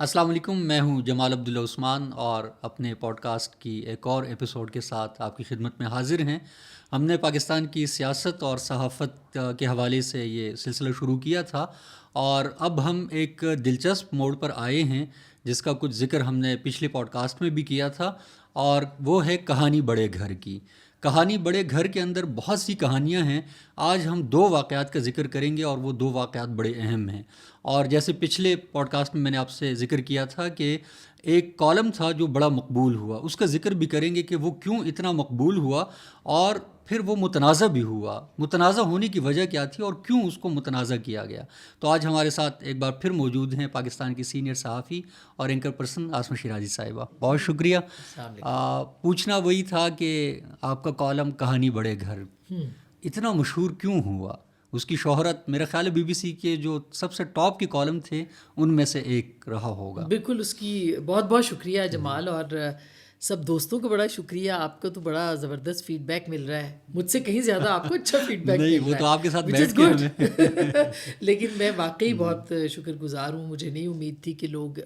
السلام علیکم، میں ہوں جمال عبداللہ عثمان اور اپنے پوڈ کاسٹ کی ایک اور ایپیسوڈ کے ساتھ آپ کی خدمت میں حاضر ہیں۔ ہم نے پاکستان کی سیاست اور صحافت کے حوالے سے یہ سلسلہ شروع کیا تھا، اور اب ہم ایک دلچسپ موڑ پر آئے ہیں جس کا کچھ ذکر ہم نے پچھلے پوڈ کاسٹ میں بھی کیا تھا، اور وہ ہے کہانی بڑے گھر کی۔ کہانی بڑے گھر کے اندر بہت سی کہانیاں ہیں۔ آج ہم دو واقعات کا ذکر کریں گے اور وہ دو واقعات بڑے اہم ہیں۔ اور جیسے پچھلے پوڈ کاسٹ میں نے آپ سے ذکر کیا تھا کہ ایک کالم تھا جو بڑا مقبول ہوا، اس کا ذکر بھی کریں گے کہ وہ کیوں اتنا مقبول ہوا اور پھر وہ متنازع بھی ہوا، متنازع ہونے کی وجہ کیا تھی اور کیوں اس کو متنازع کیا گیا۔ تو آج ہمارے ساتھ ایک بار پھر موجود ہیں پاکستان کی سینئر صحافی اور اینکر پرسن عاصمہ شیرازی صاحبہ، بہت شکریہ۔ پوچھنا وہی تھا کہ آپ کا کالم کہانی بڑے گھر اتنا مشہور کیوں ہوا؟ اس کی شہرت میرا خیال ہے BBC کے جو سب سے ٹاپ کے کالم تھے ان میں سے ایک رہا ہوگا۔ بالکل، اس کی بہت بہت شکریہ جمال، اور سب دوستوں کو بڑا شکریہ۔ آپ کو تو بڑا زبردست فیڈ بیک مل رہا ہے، مجھ سے کہیں زیادہ آپ کو اچھا فیڈ بیک نہیں، مل وہ رہا تو ہے، آپ کے ساتھ which بیٹھ is کے good۔ ہمیں لیکن میں واقعی بہت شکر گزار ہوں، مجھے نہیں امید تھی کہ لوگ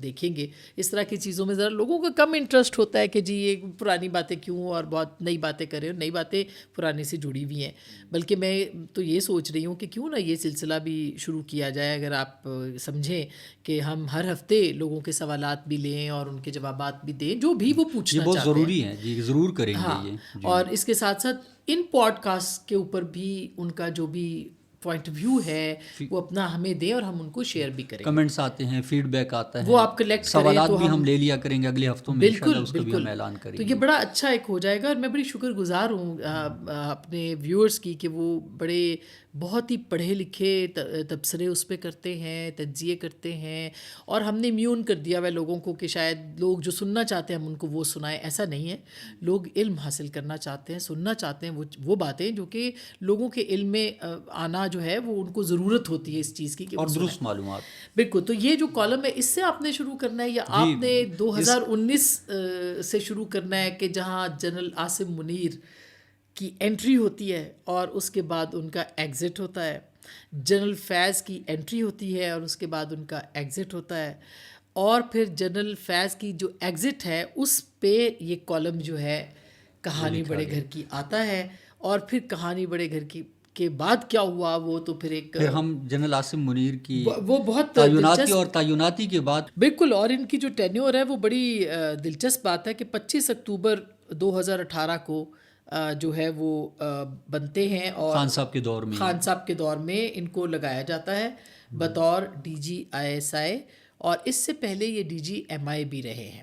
دیکھیں گے۔ اس طرح کی چیزوں میں ذرا لوگوں کا کم انٹرسٹ ہوتا ہے کہ جی یہ پرانی باتیں کیوں اور بہت نئی باتیں کریں، اور نئی باتیں پرانے سے جڑی ہوئی ہیں۔ بلکہ میں تو یہ سوچ رہی ہوں کہ کیوں نہ یہ سلسلہ بھی شروع کیا جائے، اگر آپ سمجھیں کہ ہم ہر ہفتے لوگوں کے سوالات بھی لیں اور ان کے جوابات بھی دیں جو بھی وہ پوچھنا یہ بہت چاہتے ہیں۔ ضروری ہے جی، ضرور کریں گے ہاں، یہ جی۔ اور اس کے ساتھ ساتھ ان پوڈ کاسٹ کے اوپر بھی ان کا جو بھی پوائنٹ آف ویو ہے وہ اپنا ہمیں دیں اور ہم ان کو شیئر بھی کریں۔ کمنٹس آتے ہیں، فیڈ بیک آتا ہے، وہ آپ کلیکٹ کریں سوالات تو بھی ہم لے لیا کریں گے اگلے ہفتوں میں انشاءاللہ، اس کا بھی ہم اعلان کریں تو گے۔ یہ بڑا اچھا ایک ہو جائے گا، اور میں بڑی شکر گزار ہوں اپنے ویورز کی کہ وہ بڑے بہت ہی پڑھے لکھے تبصرے اس پہ کرتے ہیں، تجزیے کرتے ہیں، اور ہم نے امیون کر دیا ہوا لوگوں کو کہ شاید لوگ جو سننا چاہتے ہیں ہم ان کو وہ سنائیں۔ ایسا نہیں ہے، لوگ علم حاصل کرنا چاہتے ہیں، سننا چاہتے ہیں وہ باتیں جو کہ لوگوں کے علم میں آنا جو ہے وہ ان کو ضرورت ہوتی ہے اس چیز کی کہ اور درست معلومات۔ بالکل۔ تو یہ جو کالم ہے اس سے آپ نے شروع کرنا ہے یا آپ نے 2019 سے شروع کرنا ہے کہ جہاں جنرل عاصم منیر کی انٹری ہوتی ہے اور اس کے بعد ان کا ایگزٹ ہوتا ہے، جنرل فیض کی انٹری ہوتی ہے اور اس کے بعد ان کا ایگزٹ ہوتا ہے، اور پھر جنرل فیض کی جو ایگزٹ ہے اس پہ یہ کالم جو ہے کہانی بڑے گھر کی آتا ہے، اور پھر کہانی بڑے گھر کی کے بعد کیا ہوا وہ تو پھر ہم جنرل عاصم منیر کی وہ بہت تعیناتی اور تعیناتی کے بعد بالکل، اور ان کی جو ٹینیور ہے وہ بڑی دلچسپ بات ہے کہ 25 اکتوبر 2018 کو جو ہے وہ بنتے ہیں، اور خان صاحب کے دور میں ان کو لگایا جاتا ہے بطور DG ISI، اور اس سے پہلے یہ DG MI بھی رہے ہیں۔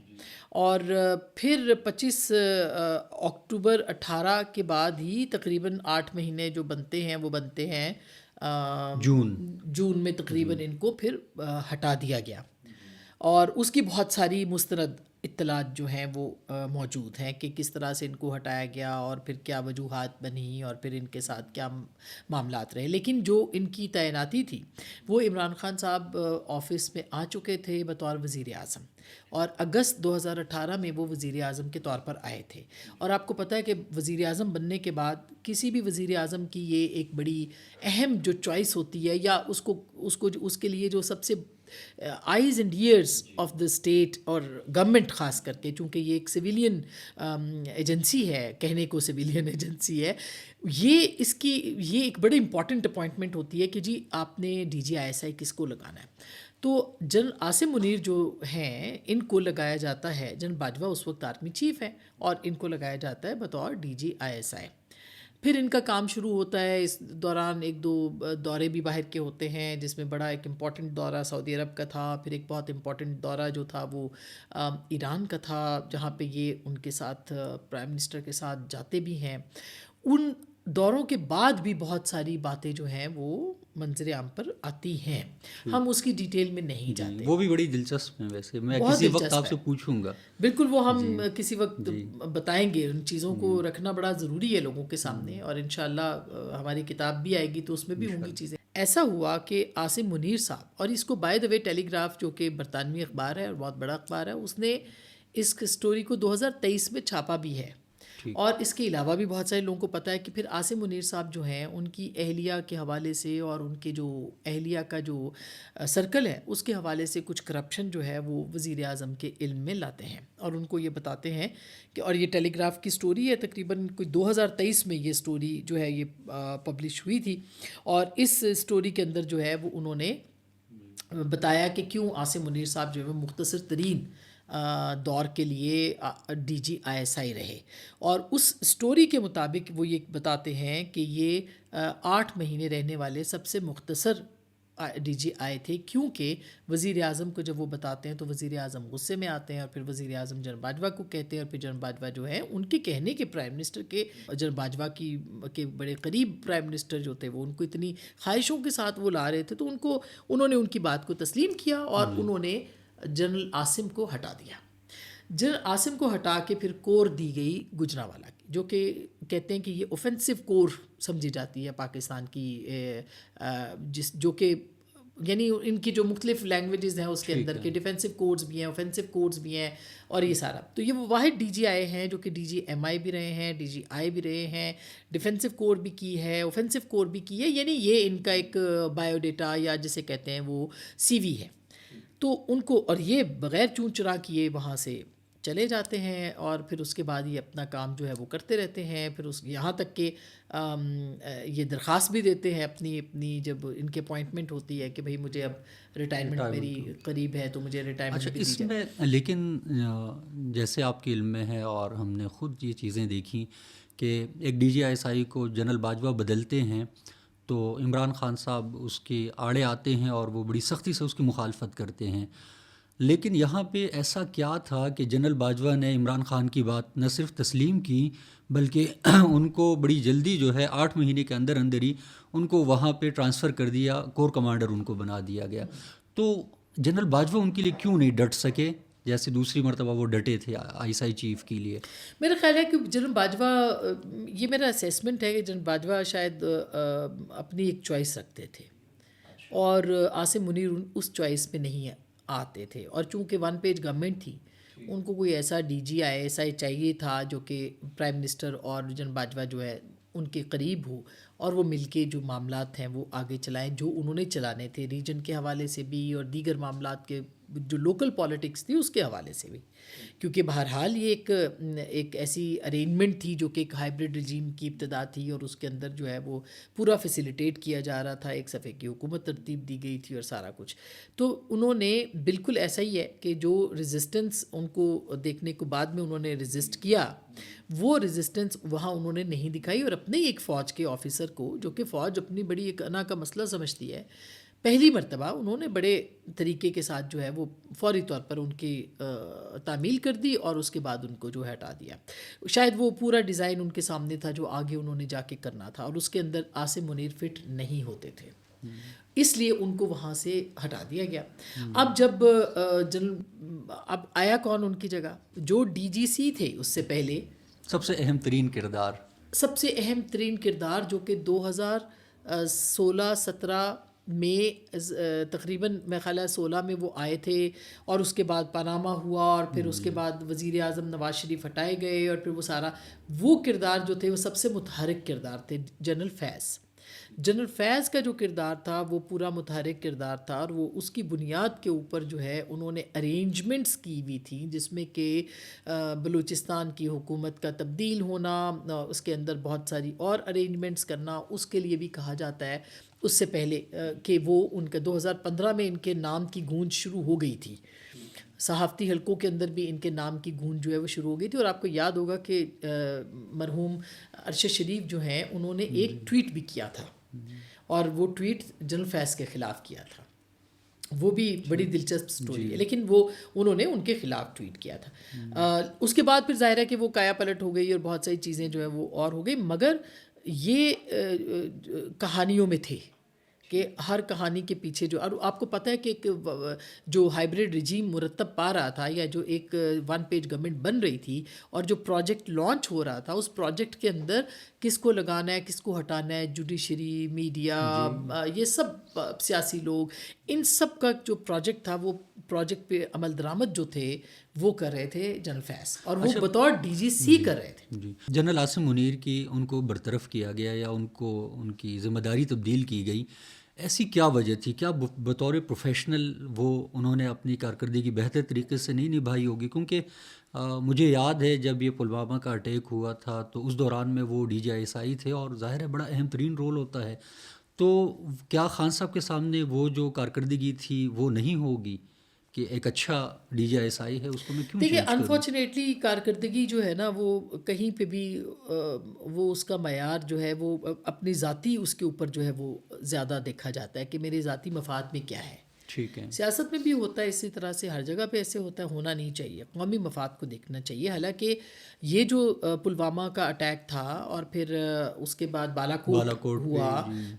اور پھر 25 اکتوبر 18 کے بعد ہی تقریباً 8 مہینے جو بنتے ہیں وہ بنتے ہیں جون میں تقریباً ان کو پھر ہٹا دیا گیا، اور اس کی بہت ساری مستند اطلاعات جو ہیں وہ موجود ہیں کہ کس طرح سے ان کو ہٹایا گیا اور پھر کیا وجوہات بنی اور پھر ان کے ساتھ کیا معاملات رہے۔ لیکن جو ان کی تعیناتی تھی وہ عمران خان صاحب آفس میں آ چکے تھے بطور وزیر اعظم، اور اگست 2018 میں وہ وزیر اعظم کے طور پر آئے تھے۔ اور آپ کو پتہ ہے کہ وزیر اعظم بننے کے بعد کسی بھی وزیر اعظم کی یہ ایک بڑی اہم جو چوائس ہوتی ہے، یا اس کے لیے جو سب سے eyes and ears of the state اور گورنمنٹ خاص کر کے، چونکہ یہ ایک سویلین ایجنسی ہے، کہنے کو سویلین ایجنسی ہے، یہ ایک بڑی امپورٹنٹ اپوائنٹمنٹ ہوتی ہے کہ جی آپ نے DG ISI کس کو لگانا ہے۔ تو جنرل عاصم منیر جو ہیں ان کو لگایا جاتا ہے، جنرل باجوہ اس وقت آرمی چیف ہیں، اور ان کو لگایا جاتا ہے بطور DG ISI۔ پھر ان کا کام شروع ہوتا ہے، اس دوران ایک دو دورے بھی باہر کے ہوتے ہیں، جس میں بڑا ایک امپورٹنٹ دورہ سعودی عرب کا تھا، پھر ایک بہت امپورٹنٹ دورہ جو تھا وہ ایران کا تھا، جہاں پہ یہ ان کے ساتھ پرائم منسٹر کے ساتھ جاتے بھی ہیں۔ ان دوروں کے بعد بھی بہت ساری باتیں جو ہیں وہ منظر عام پر آتی ہیں، ہم اس کی ڈیٹیل میں نہیں جاتے۔ وہ بھی بڑی دلچسپ ہیں، ویسے میں کسی وقت آپ سے پوچھوں گا۔ بالکل، وہ ہم کسی وقت بتائیں گے، ان چیزوں کو رکھنا بڑا ضروری ہے لوگوں کے سامنے، اور انشاءاللہ ہماری کتاب بھی آئے گی تو اس میں بھی ہوں گی چیزیں۔ ایسا ہوا کہ عاصم منیر صاحب، اور اس کو by the way tele graph جو کہ برطانوی اخبار ہے اور بہت بڑا اخبار ہے، اس نے اس سٹوری کو 2023 میں چھاپا بھی ہے، اور اس کے علاوہ بھی بہت سارے لوگوں کو پتہ ہے کہ پھر عاصم منیر صاحب جو ہیں ان کی اہلیہ کے حوالے سے اور ان کے جو اہلیہ کا جو سرکل ہے اس کے حوالے سے کچھ کرپشن جو ہے وہ وزیر اعظم کے علم میں لاتے ہیں اور ان کو یہ بتاتے ہیں کہ، اور یہ ٹیلی گراف کی سٹوری ہے، تقریباً کوئی 2023 میں یہ سٹوری جو ہے یہ پبلش ہوئی تھی، اور اس سٹوری کے اندر جو ہے وہ انہوں نے بتایا کہ کیوں عاصم منیر صاحب جو ہے مختصر ترین دور کے لیے ڈی جی آئی ایس آئی رہے، اور اس سٹوری کے مطابق وہ یہ بتاتے ہیں کہ یہ 8 مہینے رہنے والے سب سے مختصر ڈی جی آئے تھے، کیونکہ وزیر اعظم کو جب وہ بتاتے ہیں تو وزیر اعظم غصے میں آتے ہیں اور پھر وزیر اعظم جنرل باجوہ کو کہتے ہیں، اور پھر جنرل باجوہ جو ہے ان کے کہنے کے پرائم منسٹر کے، جنرل باجوہ کے بڑے قریب پرائم منسٹر جو تھے وہ ان کو اتنی خواہشوں کے ساتھ وہ لا رہے تھے، تو انہوں نے ان کی بات کو تسلیم کیا اور انہوں نے جنرل عاصم کو ہٹا دیا۔ جنرل عاصم کو ہٹا کے پھر کور دی گئی گجرانوالہ کی، جو کہ کہتے ہیں کہ یہ اوفینسو کور سمجھی جاتی ہے پاکستان کی، جو کہ یعنی ان کی جو مختلف لینگویجز ہیں اس کے اندر کے ڈیفینسو کوڈز بھی ہیں، اوفینسو کوڈز بھی ہیں، اور یہ سارا، تو یہ وہ واحد ڈی جی آئی ہیں جو کہ ڈی جی ایم آئی بھی رہے ہیں، ڈی جی آئی بھی رہے ہیں، ڈیفینسو کوڈ بھی کی ہے، اوفینسو کوڈ بھی کی ہے، یعنی یہ ان کا ایک بایو ڈیٹا یا جسے کہتے ہیں وہ سی وی ہے۔ تو ان کو، اور یہ بغیر چون چرا کیے وہاں سے چلے جاتے ہیں، اور پھر اس کے بعد یہ اپنا کام جو ہے وہ کرتے رہتے ہیں، پھر یہاں تک کہ یہ درخواست بھی دیتے ہیں اپنی جب ان کی اپوائنٹمنٹ ہوتی ہے کہ بھئی مجھے اب ریٹائرمنٹ میری قریب ہے تو مجھے ریٹائرمنٹ بھی دی اس جائے۔ میں لیکن جیسے آپ کے علم میں ہے اور ہم نے خود یہ چیزیں دیکھیں کہ ایک ڈی جی آئی ایس آئی کو جنرل باجوہ بدلتے ہیں تو عمران خان صاحب اس کے آڑے آتے ہیں اور وہ بڑی سختی سے اس کی مخالفت کرتے ہیں، لیکن یہاں پہ ایسا کیا تھا کہ جنرل باجوہ نے عمران خان کی بات نہ صرف تسلیم کی بلکہ ان کو بڑی جلدی جو ہے 8 مہینے کے اندر اندر ہی ان کو وہاں پہ ٹرانسفر کر دیا، کور کمانڈر ان کو بنا دیا گیا۔ تو جنرل باجوہ ان کے لیے کیوں نہیں ڈٹ سکے جیسے دوسری مرتبہ وہ ڈٹے تھے آئی ایس آئی چیف کے لیے؟ میرا خیال ہے کہ جنرل باجوہ، یہ میرا اسیسمنٹ ہے کہ جنرل باجوہ شاید اپنی ایک چوائس رکھتے تھے اور عاصم منیر اس چوائس پہ نہیں آتے تھے، اور چونکہ 1 پیج گورنمنٹ تھی ان کو کوئی ایسا ڈی جی آئی ایس آئی چاہیے تھا جو کہ پرائم منسٹر اور جنرل باجوہ جو ہے ان کے قریب ہو اور وہ مل کے جو معاملات ہیں وہ آگے چلائیں جو انہوں نے چلانے تھے، ریجن کے حوالے سے بھی اور دیگر معاملات کے جو لوکل پالیٹکس تھی اس کے حوالے سے بھی، کیونکہ بہرحال یہ ایک ایسی ارینجمنٹ تھی جو کہ ایک ہائبرڈ رجیم کی ابتدا تھی، اور اس کے اندر جو ہے وہ پورا فیسیلیٹیٹ کیا جا رہا تھا، ایک صفحے کی حکومت ترتیب دی گئی تھی اور سارا کچھ۔ تو انہوں نے بالکل ایسا ہی ہے کہ جو ریزسٹنس ان کو دیکھنے کو بعد میں انہوں نے ریزسٹ کیا، وہ ریزسٹنس وہاں انہوں نے نہیں دکھائی، اور اپنے ایک فوج کے آفیسر کو، جو کہ فوج اپنی بڑی ایک انا کا مسئلہ سمجھتی ہے، پہلی مرتبہ انہوں نے بڑے طریقے کے ساتھ جو ہے وہ فوری طور پر ان کی تعمیل کر دی اور اس کے بعد ان کو جو ہے ہٹا دیا۔ شاید وہ پورا ڈیزائن ان کے سامنے تھا جو آگے انہوں نے جا کے کرنا تھا، اور اس کے اندر عاصم منیر فٹ نہیں ہوتے تھے، اس لیے ان کو وہاں سے ہٹا دیا گیا۔ اب جب اب آیا کون ان کی جگہ؟ جو ڈی جی سی تھے اس سے پہلے سب سے اہم ترین کردار جو کہ 2016-17 میں تقریباً میں خیال ہے 16 میں وہ آئے تھے، اور اس کے بعد پاناما ہوا، اور پھر اس کے بعد وزیر اعظم نواز شریف ہٹائے گئے، اور پھر وہ سارا وہ کردار جو تھے وہ سب سے متحرک کردار تھے۔ جنرل فیض کا جو کردار تھا وہ پورا متحرک کردار تھا، اور وہ اس کی بنیاد کے اوپر جو ہے انہوں نے ارینجمنٹس کی ہوئی تھیں، جس میں کہ بلوچستان کی حکومت کا تبدیل ہونا، اس کے اندر بہت ساری اور ارینجمنٹس کرنا، اس کے لیے بھی کہا جاتا ہے اس سے پہلے کہ وہ ان کا 2015 میں ان کے نام کی گونج شروع ہو گئی تھی، صحافتی حلقوں کے اندر بھی ان کے نام کی گونج جو ہے وہ شروع ہو گئی تھی۔ اور آپ کو یاد ہوگا کہ مرحوم ارشد شریف جو ہیں انہوں نے ایک ٹویٹ بھی کیا تھا، اور وہ ٹویٹ جنرل فیض کے خلاف کیا تھا، وہ بھی بڑی دلچسپ سٹوری ہے، لیکن وہ انہوں نے ان کے خلاف ٹویٹ کیا تھا۔ اس کے بعد پھر ظاہر ہے کہ وہ کایا پلٹ ہو گئی اور بہت ساری چیزیں جو ہے وہ اور ہو گئی، مگر یہ کہانیوں میں تھے کہ ہر کہانی کے پیچھے جو، اور آپ کو پتہ ہے کہ ایک جو ہائبرڈ رجیم مرتب پا رہا تھا، یا جو ایک 1 پیج گورنمنٹ بن رہی تھی، اور جو پروجیکٹ لانچ ہو رہا تھا، اس پروجیکٹ کے اندر کس کو لگانا ہے، کس کو ہٹانا ہے، جوڈیشری، میڈیا، یہ سب سیاسی لوگ، ان سب کا جو پروجیکٹ تھا وہ پروجیکٹ پہ عمل درآمد جو تھے وہ کر رہے تھے جنرل فیض، اور وہ بطور DGC کر رہے تھے. جی، جنرل عاصم منیر کی ان کو برطرف کیا گیا یا ان کو ان کی ذمہ داری تبدیل کی گئی، ایسی کیا وجہ تھی؟ کیا بطور پروفیشنل وہ انہوں نے اپنی کارکردگی بہتر طریقے سے نہیں نبھائی ہوگی؟ کیونکہ مجھے یاد ہے جب یہ پلوامہ کا اٹیک ہوا تھا تو اس دوران میں وہ DGI تھے، اور ظاہر ہے بڑا اہم ترین رول ہوتا ہے. تو کیا خان صاحب کے سامنے وہ جو کارکردگی تھی وہ نہیں ہوگی کہ ایک اچھا DGI ہے اس کو میں کیوں دیکھیے چینج کروں؟ انفارچونیٹلی کارکردگی جو ہے نا وہ کہیں پہ بھی وہ اس کا معیار جو ہے وہ اپنی ذاتی اس کے اوپر جو ہے وہ زیادہ دیکھا جاتا ہے کہ میرے ذاتی مفاد میں کیا ہے. ٹھیک ہے. سیاست میں بھی ہوتا ہے اسی طرح سے، ہر جگہ پہ ایسے ہوتا ہے، ہونا نہیں چاہیے، قومی مفاد کو دیکھنا چاہیے. حالانکہ یہ جو پلوامہ کا اٹیک تھا اور پھر اس کے بعد بالا کوٹ ہوا،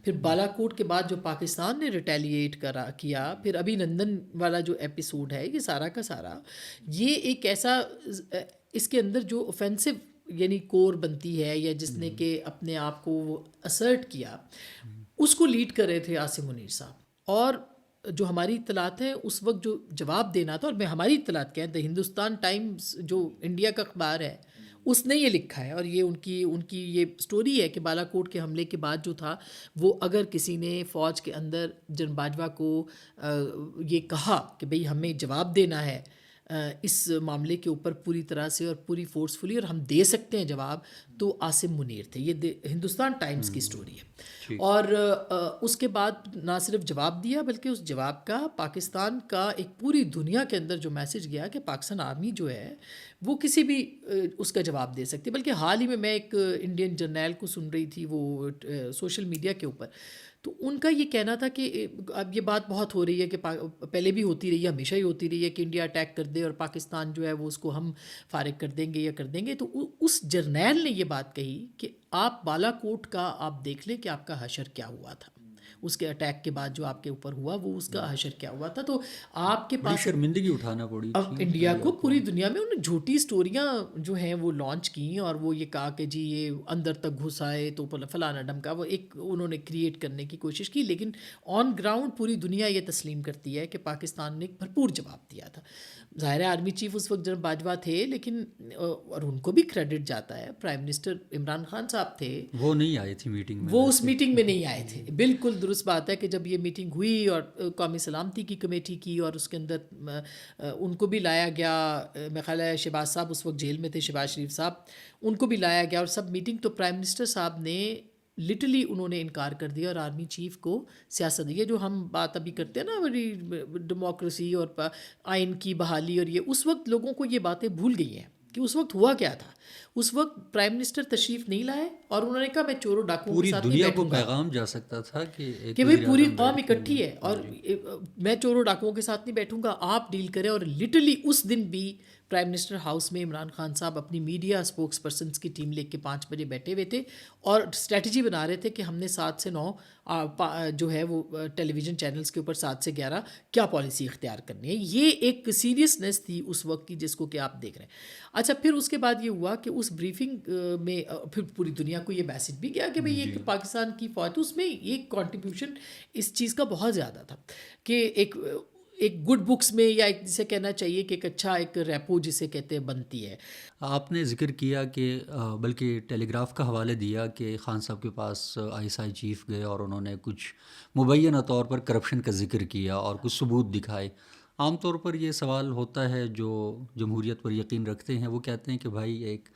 پھر بالا کوٹ کے بعد جو پاکستان نے ریٹیلیٹ کیا، پھر ابھی نندن والا جو ایپیسوڈ ہے، یہ سارا کا سارا یہ ایک ایسا اس کے اندر جو اوفینسو یعنی کور بنتی ہے یا جس نے کہ اپنے آپ کو وہ اسرٹ کیا، اس کو لیڈ کر رہے تھے عاصم منیر صاحب. اور جو ہماری اطلاعات ہیں اس وقت جو جواب دینا تھا، اور میں ہماری اطلاعات کیا ہے، دا ہندوستان ٹائمز جو انڈیا کا اخبار ہے اس نے یہ لکھا ہے، اور یہ ان کی یہ سٹوری ہے کہ بالا کوٹ کے حملے کے بعد جو تھا وہ اگر کسی نے فوج کے اندر جنرل باجوہ کو یہ کہا کہ بھئی ہمیں جواب دینا ہے اس معاملے کے اوپر پوری طرح سے اور پوری فورسفلی، اور ہم دے سکتے ہیں جواب، تو عاصم منیر تھے. یہ ہندوستان ٹائمز کی سٹوری ہے. اور اس کے بعد نہ صرف جواب دیا بلکہ اس جواب کا پاکستان کا ایک پوری دنیا کے اندر جو میسج گیا کہ پاکستان آرمی جو ہے وہ کسی بھی اس کا جواب دے سکتی. بلکہ حال ہی میں ایک انڈین جرنیل کو سن رہی تھی وہ سوشل میڈیا کے اوپر، تو ان کا یہ کہنا تھا کہ اب یہ بات بہت ہو رہی ہے کہ پہلے بھی ہوتی رہی ہے، ہمیشہ ہی ہوتی رہی ہے کہ انڈیا اٹیک کر دے اور پاکستان جو ہے وہ اس کو ہم فارغ کر دیں گے یا کر دیں گے. تو اس جرنیل نے یہ بات کہی کہ آپ بالا کوٹ کا آپ دیکھ لیں کہ آپ کا حشر کیا ہوا تھا، اس کے اٹیک کے بعد جو آپ کے اوپر ہوا وہ اس کا حشر کیا ہوا تھا. تو آپ کے پاس شرمندگی اٹھانا پڑی اب انڈیا کو، پوری دنیا میں انہوں نے جھوٹی سٹوریاں جو ہیں وہ لانچ کیں، اور وہ یہ کہا کہ جی یہ اندر تک گھس آئے تو فلانا ڈمکا، وہ ایک انہوں نے کریٹ کرنے کی کوشش کی. لیکن آن گراؤنڈ پوری دنیا یہ تسلیم کرتی ہے کہ پاکستان نے ایک بھرپور جواب دیا تھا. ظاہر ہے آرمی چیف اس وقت جنرل باجوہ تھے، لیکن اور ان کو بھی کریڈٹ جاتا ہے، پرائم منسٹر عمران خان صاحب تھے، وہ نہیں آئے تھے میٹنگ میں، وہ اس میٹنگ میں نہیں آئے تھے. بالکل درست بات ہے کہ جب یہ میٹنگ ہوئی اور قومی سلامتی کی کمیٹی کی اور اس کے اندر ان کو بھی لایا گیا، میرا خیال ہے شہباز صاحب اس وقت جیل میں تھے، شہباز شریف صاحب، ان کو بھی لایا گیا اور سب میٹنگ، تو پرائم منسٹر صاحب نے لٹرلی انہوں نے انکار کر دیا اور آرمی چیف کو سیاست دی. جو ہم بات ابھی کرتے ہیں نا ڈیموکریسی اور آئین کی بحالی، اور یہ اس وقت لوگوں کو یہ باتیں بھول گئی ہیں کہ اس وقت ہوا کیا تھا. اس وقت پرائم منسٹر تشریف نہیں لائے اور انہوں نے کہا میں چوروں ڈاکوؤں کے ساتھ نہیں بیٹھوں گا. پوری دنیا کو پیغام جا سکتا تھا کہ بھئی پوری قوم اکٹھی ہے اور میں چوروں ڈاکوؤں کے ساتھ نہیں بیٹھوں گا، آپ ڈیل کریں. اور لٹرلی اس دن بھی پرائم منسٹر ہاؤس میں عمران خان صاحب اپنی میڈیا اسپوکس پرسنس کی ٹیم لے کے 5 بجے بیٹھے ہوئے تھے اور اسٹریٹجی بنا رہے تھے کہ ہم نے 7 سے 9 جو ہے وہ ٹیلی ویژن چینلز کے اوپر 7 سے 11 کیا پالیسی اختیار کرنی ہے. یہ ایک سیریسنس تھی اس وقت کی جس کو کہ آپ دیکھ رہے ہیں. اچھا پھر اس کے بعد یہ ہوا کہ اس بریفنگ میں پھر پوری دنیا کو یہ میسج بھی گیا کہ بھئی یہ پاکستان کی فوج، اس میں ایک کنٹریبیوشن اس چیز کا بہت زیادہ تھا کہ ایک گڈ بکس میں، یا ایک جسے کہنا چاہیے کہ ایک اچھا ایک ریپو جسے کہتے ہیں بنتی ہے. آپ نے ذکر کیا کہ بلکہ ٹیلی گراف کا حوالہ دیا کہ خان صاحب کے پاس ISI چیف گئے اور انہوں نے کچھ مبینہ طور پر کرپشن کا ذکر کیا اور کچھ ثبوت دکھائے. عام طور پر یہ سوال ہوتا ہے جو جمہوریت پر یقین رکھتے ہیں، وہ کہتے ہیں کہ بھائی ایک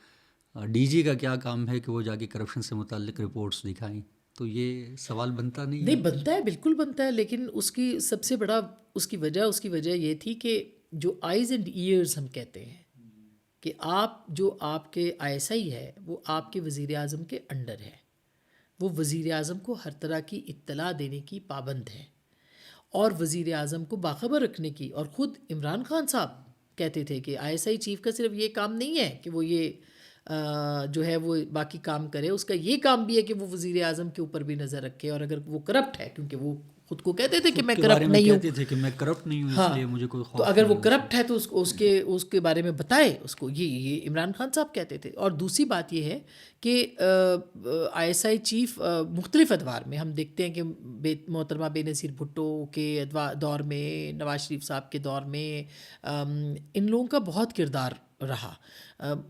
DG کا کیا کام ہے کہ وہ جا کے کرپشن سے متعلق رپورٹس دکھائیں. تو یہ سوال بنتا نہیں بنتا ہے، بالکل بنتا ہے. لیکن اس کی سب سے بڑا اس کی وجہ یہ تھی کہ جو آئیز اینڈ ایئرز ہم کہتے ہیں کہ آپ کے ISI ہے وہ آپ کے وزیر اعظم کے انڈر ہے، وہ وزیر اعظم کو ہر طرح کی اطلاع دینے کی پابند ہے اور وزیر اعظم کو باخبر رکھنے کی. اور خود عمران خان صاحب کہتے تھے کہ ISI چیف کا صرف یہ کام نہیں ہے کہ وہ یہ جو ہے وہ باقی کام کرے، اس کا یہ کام بھی ہے کہ وہ وزیر اعظم کے اوپر بھی نظر رکھے، اور اگر وہ کرپٹ ہے، کیونکہ وہ خود کو کہتے تھے کہ میں کے بارے کرپٹ میں نہیں ہوں. کہتے تھے کہ میں کرپٹ نہیں ہوں، اس ہاں لیے مجھے کوئی خوف تو اگر وہ نہیں ہے. کرپٹ ہے تو اس کے بارے میں بتائے اس کو. یہ عمران خان صاحب کہتے تھے. اور دوسری بات یہ ہے کہ آئی ایس آئی چیف مختلف ادوار میں ہم دیکھتے ہیں کہ محترمہ بے نظیر بھٹو کے دور میں، نواز شریف صاحب کے دور میں ان لوگوں کا بہت کردار رہا.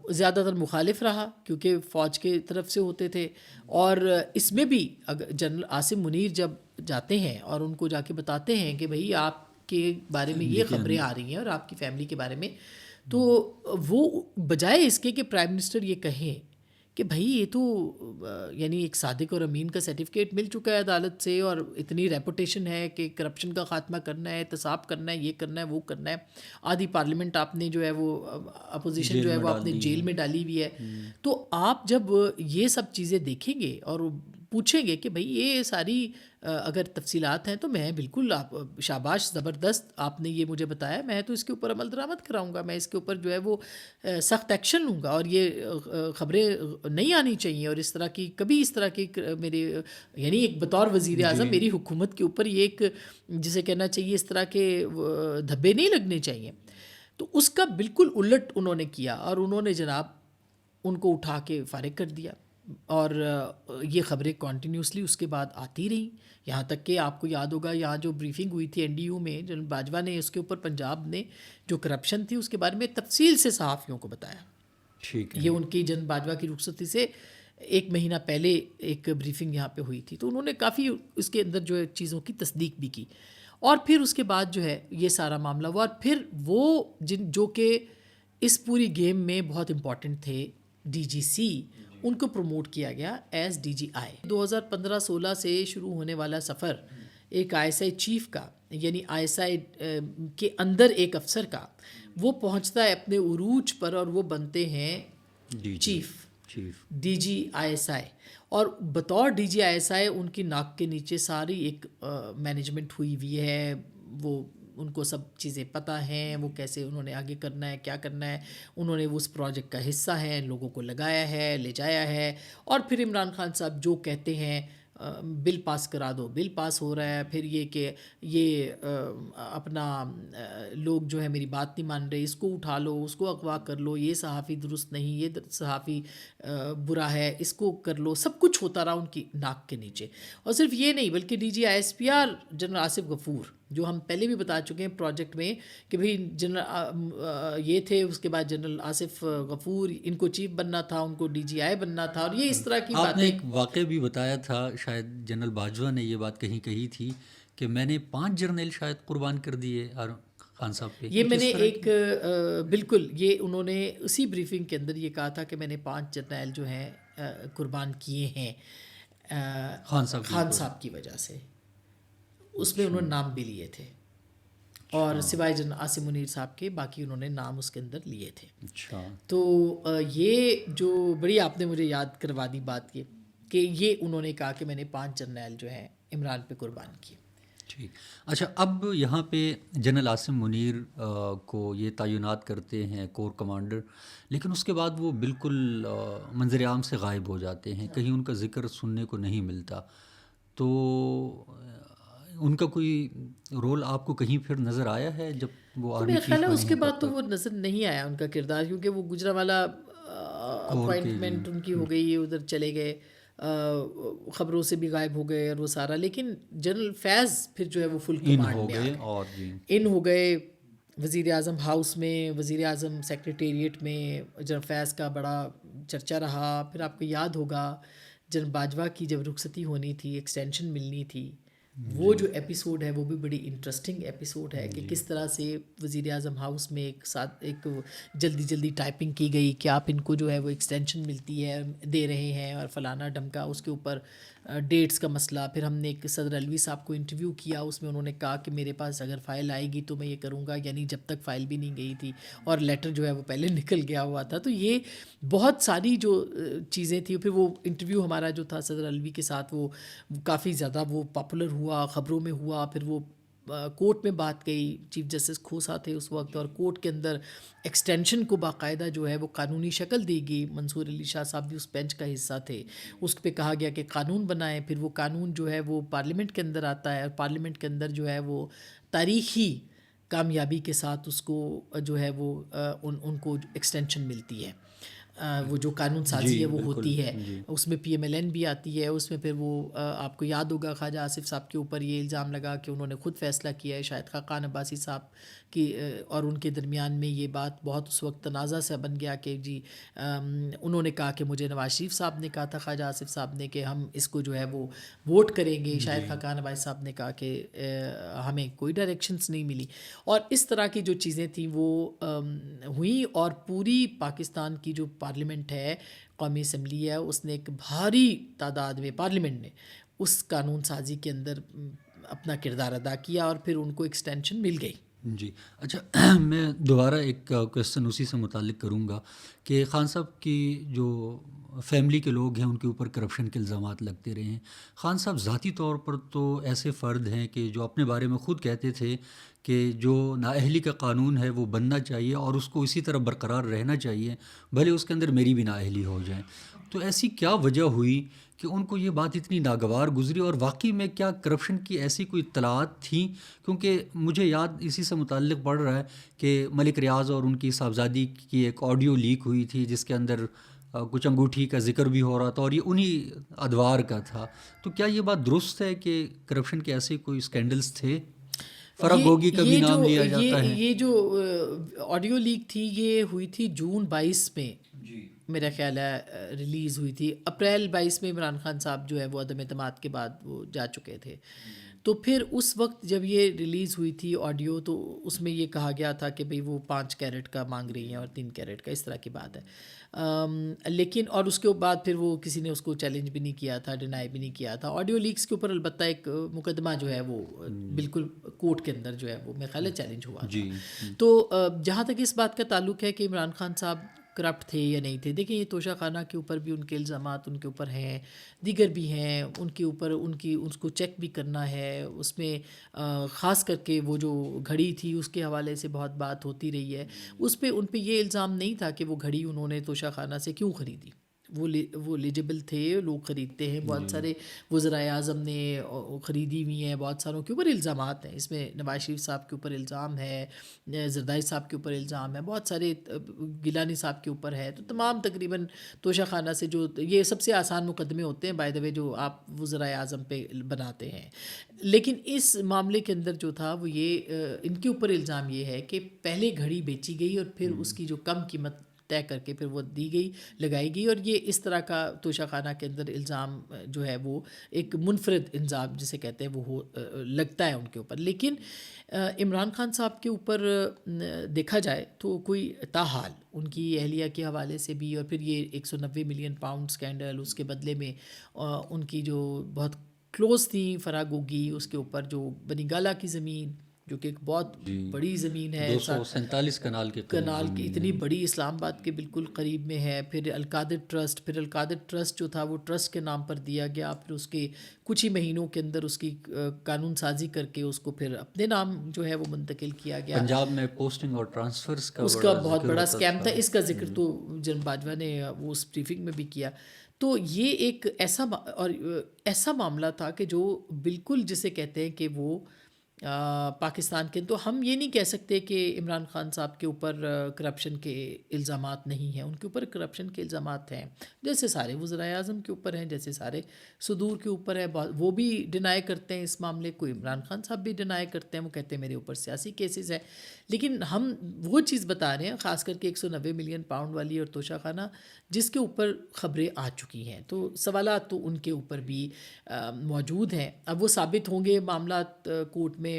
زیادہ تر مخالف رہا کیونکہ فوج کے طرف سے ہوتے تھے. اور اس میں بھی اگر جنرل عاصم منیر جب جاتے ہیں اور ان کو جا کے بتاتے ہیں کہ بھئی آپ کے بارے میں یہ خبریں آ رہی ہیں اور آپ کی فیملی کے بارے میں، تو وہ بجائے اس کے کہ پرائم منسٹر یہ کہیں کہ بھائی یہ تو یعنی ایک صادق اور امین کا سرٹیفکیٹ مل چکا ہے عدالت سے اور اتنی ریپوٹیشن ہے کہ کرپشن کا خاتمہ کرنا ہے، احتساب کرنا ہے، یہ کرنا ہے، وہ کرنا ہے. آدھی پارلیمنٹ آپ نے جو ہے وہ اپوزیشن جو ہے وہ آپ نے جیل میں ڈالی ہوئی ہے. تو آپ جب یہ سب چیزیں دیکھیں گے اور پوچھیں گے کہ بھئی یہ ساری اگر تفصیلات ہیں تو میں بالکل آپ شاباش، زبردست آپ نے یہ مجھے بتایا، میں تو اس کے اوپر عمل درآمد کراؤں گا، میں اس کے اوپر جو ہے وہ سخت ایکشن لوں گا. اور یہ خبریں نہیں آنی چاہیے اور اس طرح کی کبھی اس طرح کی میرے یعنی ایک بطور وزیر اعظم میری حکومت کے اوپر یہ ایک جسے کہنا چاہیے اس طرح کے دھبے نہیں لگنے چاہیے. تو اس کا بالکل الٹ انہوں نے کیا اور انہوں نے جناب ان کو اٹھا کے فارغ کر دیا. اور یہ خبریں کنٹینیوسلی اس کے بعد آتی رہیں، یہاں تک کہ آپ کو یاد ہوگا یہاں جو بریفنگ ہوئی تھی این ڈی یو میں، جنرل باجوہ نے اس کے اوپر پنجاب نے جو کرپشن تھی اس کے بارے میں تفصیل سے صحافیوں کو بتایا. یہ ان کی جنرل باجوہ کی رخصتی سے 1 مہینہ پہلے ایک بریفنگ یہاں پہ ہوئی تھی. تو انہوں نے کافی اس کے اندر جو ہے چیزوں کی تصدیق بھی کی. اور پھر اس کے بعد جو ہے یہ سارا معاملہ ہوا. اور پھر وہ جو کہ اس پوری گیم میں بہت امپورٹنٹ تھے، ڈی جی سی، ان کو پروموٹ کیا گیا ایز ڈی جی آئی. 2015-16 سے شروع ہونے والا سفر ایک آئی ایس آئی چیف کا، یعنی آئی ایس آئی کے اندر ایک افسر کا، وہ پہنچتا ہے اپنے عروج پر اور وہ بنتے ہیں chief, D G I S I. اور بطور ڈی جی آئی ایس آئی ان کی ناک کے نیچے ساری ایک مینجمنٹ ہوئی ہوئی ہے. وہ ان کو سب چیزیں پتہ ہیں، وہ کیسے انہوں نے آگے کرنا ہے، کیا کرنا ہے. انہوں نے اس پروجیکٹ کا حصہ ہیں، لوگوں کو لگایا ہے، لے جایا ہے. اور پھر عمران خان صاحب جو کہتے ہیں بل پاس کرا دو، بل پاس ہو رہا ہے. پھر یہ کہ یہ اپنا لوگ جو ہے میری بات نہیں مان رہے، اس کو اٹھا لو، اس کو اغوا کر لو، یہ صحافی درست نہیں، یہ صحافی برا ہے، اس کو کر لو. سب کچھ ہوتا رہا ان کی ناک کے نیچے. اور صرف یہ نہیں بلکہ D G I S P R general Asif Ghafoor, جو ہم پہلے بھی بتا چکے ہیں پروجیکٹ میں کہ بھئی جنرل یہ تھے، اس کے بعد جنرل آصف غفور، ان کو چیف بننا تھا، ان کو ڈی جی آئی بننا تھا. اور یہ اس طرح کی باتیں. آپ نے ایک واقعہ بھی بتایا تھا، شاید جنرل باجوہ نے یہ بات کہی تھی کہ میں نے 5 جرنیل شاید قربان کر دیے خان صاحب پہ. یہ میں نے ایک بالکل یہ انہوں نے اسی بریفنگ کے اندر یہ کہا تھا کہ میں نے 5 جرنیل جو ہیں قربان کیے ہیں خان صاحب کی وجہ سے. اس میں انہوں نے نام بھی لیے تھے اور سوائے جنرل عاصم منیر صاحب کے باقی انہوں نے نام اس کے اندر لیے تھے. تو یہ جو بڑی آپ نے مجھے یاد کروا دی بات یہ کہ یہ انہوں نے کہا کہ میں نے 5 جرنیل جو ہیں عمران پہ قربان کیے. ٹھیک. اچھا، اب یہاں پہ جنرل عاصم منیر کو یہ تعینات کرتے ہیں کور کمانڈر، لیکن اس کے بعد وہ بالکل منظر عام سے غائب ہو جاتے ہیں، کہیں ان کا ذکر سننے کو نہیں ملتا. تو ان کا کوئی رول آپ کو کہیں پھر نظر آیا ہے جب وہ آرمی چیف بنے ہیں؟ اس کے بعد تو وہ نظر نہیں آیا ان کا کردار، کیونکہ وہ گجرانوالہ اپوائنٹمنٹ ان کی ہو گئی، ادھر چلے گئے، خبروں سے بھی غائب ہو گئے اور وہ سارا. لیکن جنرل فیض پھر جو ہے وہ فل کمانڈ میں ان ہو گئے وزیر اعظم ہاؤس میں، وزیر اعظم سیکریٹریٹ میں جنرل فیض کا بڑا چرچا رہا. پھر آپ کو یاد ہوگا جنرل باجوہ کی جب رخصتی ہونی تھی، ایکسٹینشن ملنی تھی، وہ جو ایپیسوڈ ہے وہ بھی بڑی انٹرسٹنگ ایپیسوڈ ہے کہ کس طرح سے وزیر اعظم ہاؤس میں ایک جلدی ٹائپنگ کی گئی کہ آپ ان کو جو ہے وہ ایکسٹینشن ملتی ہے، دے رہے ہیں اور فلانا ڈھمکا. اس کے اوپر ڈیٹس کا مسئلہ. پھر ہم نے ایک صدر علوی صاحب کو انٹرویو کیا، اس میں انہوں نے کہا کہ میرے پاس اگر فائل آئے گی تو میں یہ کروں گا، یعنی جب تک فائل بھی نہیں گئی تھی اور لیٹر جو ہے وہ پہلے نکل گیا ہوا تھا. تو یہ بہت ساری جو چیزیں تھیں. پھر وہ انٹرویو ہمارا جو تھا صدر علوی کے ساتھ وہ کافی زیادہ وہ پاپولر ہوا، خبروں میں ہوا. پھر وہ کورٹ میں بات گئی، چیف جسٹس کھوسا تھے اس وقت، اور کورٹ کے اندر ایکسٹینشن کو باقاعدہ جو ہے وہ قانونی شکل دی گئی. منصور علی شاہ صاحب بھی اس بینچ کا حصہ تھے. اس پہ کہا گیا کہ قانون بنائیں، پھر وہ قانون جو ہے وہ پارلیمنٹ کے اندر آتا ہے، اور پارلیمنٹ کے اندر جو ہے وہ تاریخی کامیابی کے ساتھ اس کو جو ہے وہ ان کو ایکسٹینشن ملتی ہے. وہ جو قانون سازی ہے وہ ہوتی ہے، اس میں پی ایم ایل این بھی آتی ہے. اس میں پھر وہ آپ کو یاد ہوگا خواجہ آصف صاحب کے اوپر یہ الزام لگا کہ انہوں نے خود فیصلہ کیا ہے. شاہد خاقان عباسی صاحب کی اور ان کے درمیان میں یہ بات بہت اس وقت تنازع سے بن گیا کہ جی انہوں نے کہا کہ مجھے نواز شریف صاحب نے کہا تھا خواجہ آصف صاحب نے کہ ہم اس کو جو ہے وہ ووٹ کریں گے. شاہد خاقان عباسی صاحب نے کہا کہ ہمیں کوئی ڈائریکشنز نہیں ملی. اور اس طرح کی جو چیزیں تھیں وہ ہوئیں، اور پوری پاکستان کی جو پارلیمنٹ ہے، قومی اسمبلی ہے، اس نے ایک بھاری تعداد میں پارلیمنٹ نے اس قانون سازی کے اندر اپنا کردار ادا کیا، اور پھر ان کو ایکسٹینشن مل گئی. جی اچھا، میں دوبارہ ایک کویسچن اسی سے متعلق کروں گا کہ خان صاحب کی جو فیملی کے لوگ ہیں ان کے اوپر کرپشن کے الزامات لگتے رہے ہیں. خان صاحب ذاتی طور پر تو ایسے فرد ہیں کہ جو اپنے بارے میں خود کہتے تھے کہ جو نااہلی کا قانون ہے وہ بننا چاہیے اور اس کو اسی طرح برقرار رہنا چاہیے، بھلے اس کے اندر میری بھی نااہلی ہو جائے. تو ایسی کیا وجہ ہوئی کہ ان کو یہ بات اتنی ناگوار گزری، اور واقعی میں کیا کرپشن کی ایسی کوئی اطلاعات تھیں؟ کیونکہ مجھے یاد اسی سے متعلق پڑ رہا ہے کہ ملک ریاض اور ان کی صاحبزادی کی ایک آڈیو لیک ہوئی تھی جس کے اندر کچھ انگوٹھی کا ذکر بھی ہو رہا تھا، اور یہ انہی ادوار کا تھا. تو کیا یہ بات درست ہے کہ کرپشن کے ایسے کوئی اسکینڈلز تھے؟ فرح گوگی کا بھی نام لیا جاتا ہے. یہ جو آڈیو لیک تھی یہ ہوئی تھی جون 22 میں، میرا خیال ہے ریلیز ہوئی تھی. اپریل 22 میں عمران خان صاحب جو ہے وہ عدم اعتماد کے بعد وہ جا چکے تھے. تو پھر اس وقت جب یہ ریلیز ہوئی تھی آڈیو، تو اس میں یہ کہا گیا تھا کہ بھئی وہ 5 کیرٹ کا مانگ رہی ہیں اور 3 کیرٹ کا، اس طرح کی بات ہے. لیکن اور اس کے بعد پھر وہ کسی نے اس کو چیلنج بھی نہیں کیا تھا، ڈینائی بھی نہیں کیا تھا. آڈیو لیکس کے اوپر البتہ ایک مقدمہ جو ہے وہ بالکل کورٹ کے اندر جو ہے وہ میرے خیال ہے چیلنج ہوا تھا. تو جہاں تک اس بات کا تعلق ہے کہ عمران خان صاحب کرپٹ تھے یا نہیں تھے، دیکھیں یہ توشہ خانہ کے اوپر بھی ان کے الزامات ان کے اوپر ہیں، دیگر بھی ہیں ان کے اوپر، اس کو چیک بھی کرنا ہے. اس میں خاص کر کے وہ جو گھڑی تھی اس کے حوالے سے بہت بات ہوتی رہی ہے. اس پہ ان پہ یہ الزام نہیں تھا کہ وہ گھڑی انہوں نے توشہ خانہ سے کیوں خریدی. وہ ایلیجبل تھے، لوگ خریدتے ہیں، بہت سارے وزرائے اعظم نے خریدی ہوئی ہیں، بہت ساروں کے اوپر الزامات ہیں. اس میں نواز شریف صاحب کے اوپر الزام ہے، زرداری صاحب کے اوپر الزام ہے، بہت سارے گیلانی صاحب کے اوپر ہے. تو تمام تقریباً توشہ خانہ سے جو یہ سب سے آسان مقدمے ہوتے ہیں بائی دا وے جو آپ وزرائے اعظم پہ بناتے ہیں. لیکن اس معاملے کے اندر جو تھا وہ یہ ان کے اوپر الزام یہ ہے کہ پہلے گھڑی بیچی گئی اور پھر اس کی جو کم قیمت طے کر کے پھر وہ دی گئی، لگائی گئی. اور یہ اس طرح کا توشہ خانہ کے اندر الزام جو ہے وہ ایک منفرد الزام جسے کہتے ہیں وہ لگتا ہے ان کے اوپر. لیکن عمران خان صاحب کے اوپر دیکھا جائے تو کوئی تاحال ان کی اہلیہ کے حوالے سے بھی، اور پھر یہ 190 ملین پاؤنڈ اسکینڈل، اس کے بدلے میں ان کی جو بہت کلوز تھی فرح گوگی، اس کے اوپر جو بنی گالا کی زمین جو کہ ایک بہت بڑی زمین ہے، 247 کنال کی اتنی بڑی، اسلام آباد کے بالکل قریب میں ہے. پھر القادر ٹرسٹ، پھر القادر ٹرسٹ جو تھا وہ ٹرسٹ کے نام پر دیا گیا، پھر اس کے کچھ ہی مہینوں کے اندر اس کی قانون سازی کر کے اس کو پھر اپنے نام جو ہے وہ منتقل کیا گیا. پنجاب میں پوسٹنگ اور ٹرانسفرز کا اس کا بہت بڑا اسکیم تھا. اس کا ذکر تو جناب باجوہ نے وہ اس بریفنگ میں بھی کیا. تو یہ ایک ایسا معاملہ تھا کہ جو بالکل جسے کہتے ہیں کہ وہ پاکستان کے، تو ہم یہ نہیں کہہ سکتے کہ عمران خان صاحب کے اوپر کرپشن کے الزامات نہیں ہیں. ان کے اوپر کرپشن کے الزامات ہیں، جیسے سارے وزرائے اعظم کے اوپر ہیں، جیسے سارے صدور کے اوپر ہے. وہ بھی ڈینائی کرتے ہیں اس معاملے کو، عمران خان صاحب بھی ڈینائی کرتے ہیں، وہ کہتے ہیں میرے اوپر سیاسی کیسز ہے. لیکن ہم وہ چیز بتا رہے ہیں خاص کر کے 190 ملین پاؤنڈ والی اور توشہ خانہ جس کے اوپر خبریں آ چکی ہیں. تو سوالات تو ان کے اوپر بھی موجود ہیں. اب وہ ثابت ہوں گے، معاملات کورٹ میں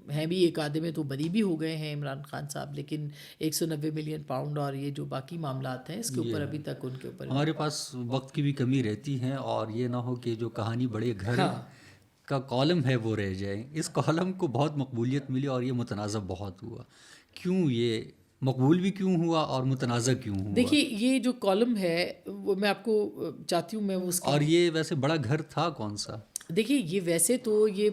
ہیں بھی، ایک آدھے میں تو بری بھی ہو گئے ہیں عمران خان صاحب، لیکن 190 ملین پاؤنڈ اور یہ جو باقی معاملات ہیں اس کے اوپر ابھی تک ان کے اوپر ہمارے پاس وقت کی بھی کمی رہتی ہے، اور یہ نہ ہو کہ جو کہانی بڑے گھر کا کالم ہے وہ رہ جائے. اس کالم کو بہت مقبولیت ملی اور یہ متنازع بہت ہوا. کیوں یہ مقبول بھی کیوں ہوا اور متنازع کیوں ہوا؟ دیکھیے یہ جو کالم ہے وہ میں آپ کو چاہتی ہوں میں اس اور یہ ویسے بڑا گھر تھا کون سا؟ دیکھیے یہ ویسے تو یہ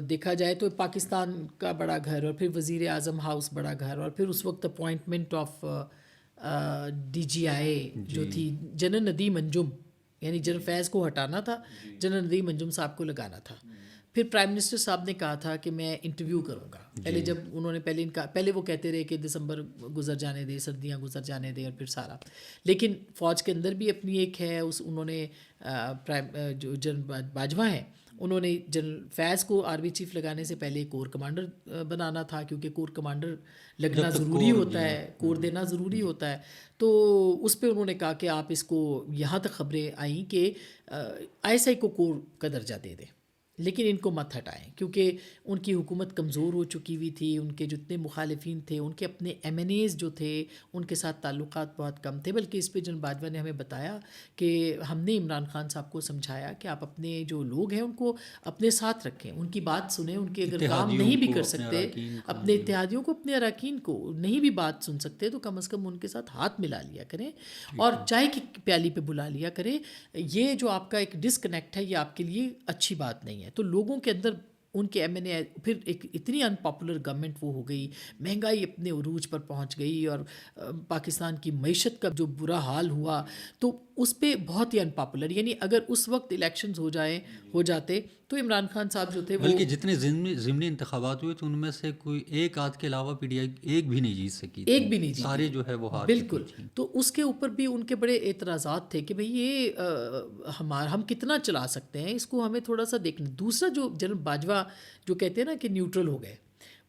دیکھا جائے تو پاکستان کا بڑا گھر اور پھر وزیر اعظم ہاؤس بڑا گھر اور پھر اس وقت اپوائنٹمنٹ آف ڈی جی آئی جو تھی جنرل ندیم انجم، یعنی جنرل فیض کو ہٹانا تھا، جنرل ندیم انجم صاحب کو لگانا تھا. پھر پرائم منسٹر صاحب نے کہا تھا کہ میں انٹرویو کروں گا. پہلے جب انہوں نے پہلے وہ کہتے رہے کہ دسمبر گزر جانے دے، سردیاں گزر جانے دے اور پھر سارا، لیکن فوج کے اندر بھی اپنی ایک ہے انہوں نے جو جنرل باجوہ ہیں انہوں نے جنرل فیض کو آرمی چیف لگانے سے پہلے کور کمانڈر بنانا تھا، کیونکہ کور کمانڈر لگنا ضروری ہوتا ہے، کور دینا ضروری ہوتا ہے. تو اس پہ انہوں نے کہا کہ آپ اس کو، یہاں تک خبریں آئیں کہ آئی ایس آئی کو کور کا درجہ دے دیں، لیکن ان کو مت ہٹائیں، کیونکہ ان کی حکومت کمزور ہو چکی ہوئی تھی، ان کے جتنے مخالفین تھے، ان کے اپنے ایم این ایز جو تھے ان کے ساتھ تعلقات بہت کم تھے. بلکہ اس پہ جنرل باجوہ نے ہمیں بتایا کہ ہم نے عمران خان صاحب کو سمجھایا کہ آپ اپنے جو لوگ ہیں ان کو اپنے ساتھ رکھیں، ان کی بات سنیں، ان کے اگر کام نہیں بھی کر سکتے، اپنے اتحادیوں کو، اپنے اراکین کو نہیں بھی بات سن سکتے تو کم از کم ان کے ساتھ ہاتھ ملا لیا کریں اور چائے کی پیالی پہ بلا لیا کریں. یہ جو آپ کا ایک ڈسکنیکٹ ہے یہ آپ کے لیے اچھی بات نہیں ہے. تو لوگوں کے اندر ان کے ایم این اے، پھر ایک اتنی ان پاپولر گورنمنٹ وہ ہو گئی، مہنگائی اپنے عروج پر پہنچ گئی اور پاکستان کی معیشت کا جو برا حال ہوا تو اس پہ بہت ہی ان پاپولر، یعنی اگر اس وقت الیکشنز ہو جاتے تو عمران خان صاحب جو تھے وہ، بلکہ جتنے ضمنی انتخابات ہوئے تو ان میں سے کوئی ایک آدھ کے علاوہ پی ڈی آئی ایک بھی نہیں جیت سکی، ایک بھی نہیں جیتی، سارے جو ہے وہ ہار بالکل. تو اس کے اوپر بھی ان کے بڑے اعتراضات تھے کہ بھئی یہ ہم کتنا چلا سکتے ہیں اس کو، ہمیں تھوڑا سا دیکھنا. دوسرا جو جنرل باجوہ جو کہتے ہیں نا کہ نیوٹرل ہو گئے،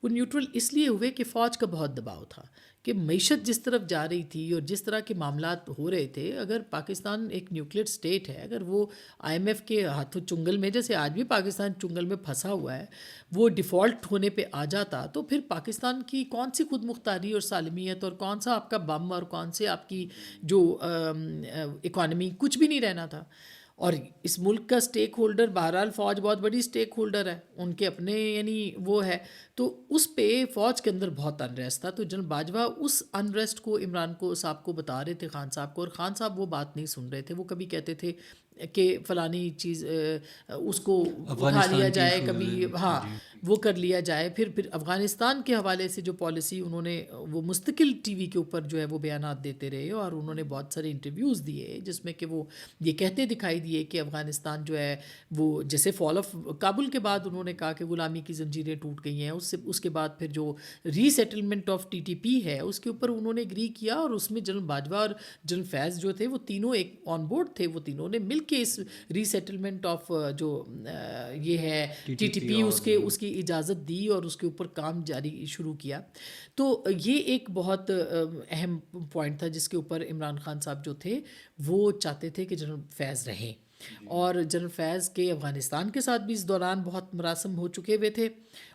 وہ نیوٹرل اس لیے ہوئے کہ فوج کا بہت دباؤ تھا کہ معیشت جس طرف جا رہی تھی اور جس طرح کے معاملات ہو رہے تھے. اگر پاکستان ایک نیوکلیئر اسٹیٹ ہے، اگر وہ آئی ایم ایف کے ہاتھوں چنگل میں، جیسے آج بھی پاکستان چنگل میں پھنسا ہوا ہے، وہ ڈیفالٹ ہونے پہ آ جاتا تو پھر پاکستان کی کون سی خود مختاری اور سالمیت اور کون سا آپ کا بم اور کون سے آپ کی جو اکانومی، کچھ بھی نہیں رہنا تھا. اور اس ملک کا اسٹیک ہولڈر بہرحال فوج بہت بڑی اسٹیک ہولڈر ہے، ان کے اپنے یعنی وہ ہے، تو اس پہ فوج کے اندر بہت انریسٹ تھا. تو جنرل باجوہ اس انریسٹ کو عمران کو صاحب کو بتا رہے تھے، خان صاحب کو، اور خان صاحب وہ بات نہیں سن رہے تھے. وہ کبھی کہتے تھے کہ فلانی چیز اس کو اٹھا لیا جائے، کبھی ہاں وہ کر لیا جائے. پھر افغانستان کے حوالے سے جو پالیسی انہوں نے، وہ مستقل ٹی وی کے اوپر جو ہے وہ بیانات دیتے رہے اور انہوں نے بہت سارے انٹرویوز دیے جس میں کہ وہ یہ کہتے دکھائی دیے کہ افغانستان جو ہے وہ جیسے فال آف کابل کے بعد انہوں نے کہا کہ غلامی کی زنجیریں ٹوٹ گئی ہیں، اس کے بعد پھر جو resettlement of T T P ہے اس کے اوپر انہوں نے اگری کیا، اور اس میں جنرل باجوہ اور جنرل فیض جو تھے وہ تینوں ایک آن بورڈ تھے، وہ تینوں نے مل کے اس ری سیٹلمنٹ آف جو یہ ہے ٹی ٹی پی اس کی اجازت دی اور اس کے اوپر کام جاری شروع کیا. تو یہ ایک بہت اہم پوائنٹ تھا جس کے اوپر عمران خان صاحب جو تھے وہ چاہتے تھے کہ جنرل فیض رہیں. اور جنرل فیض کے افغانستان کے ساتھ بھی اس دوران بہت مراسم ہو چکے ہوئے تھے،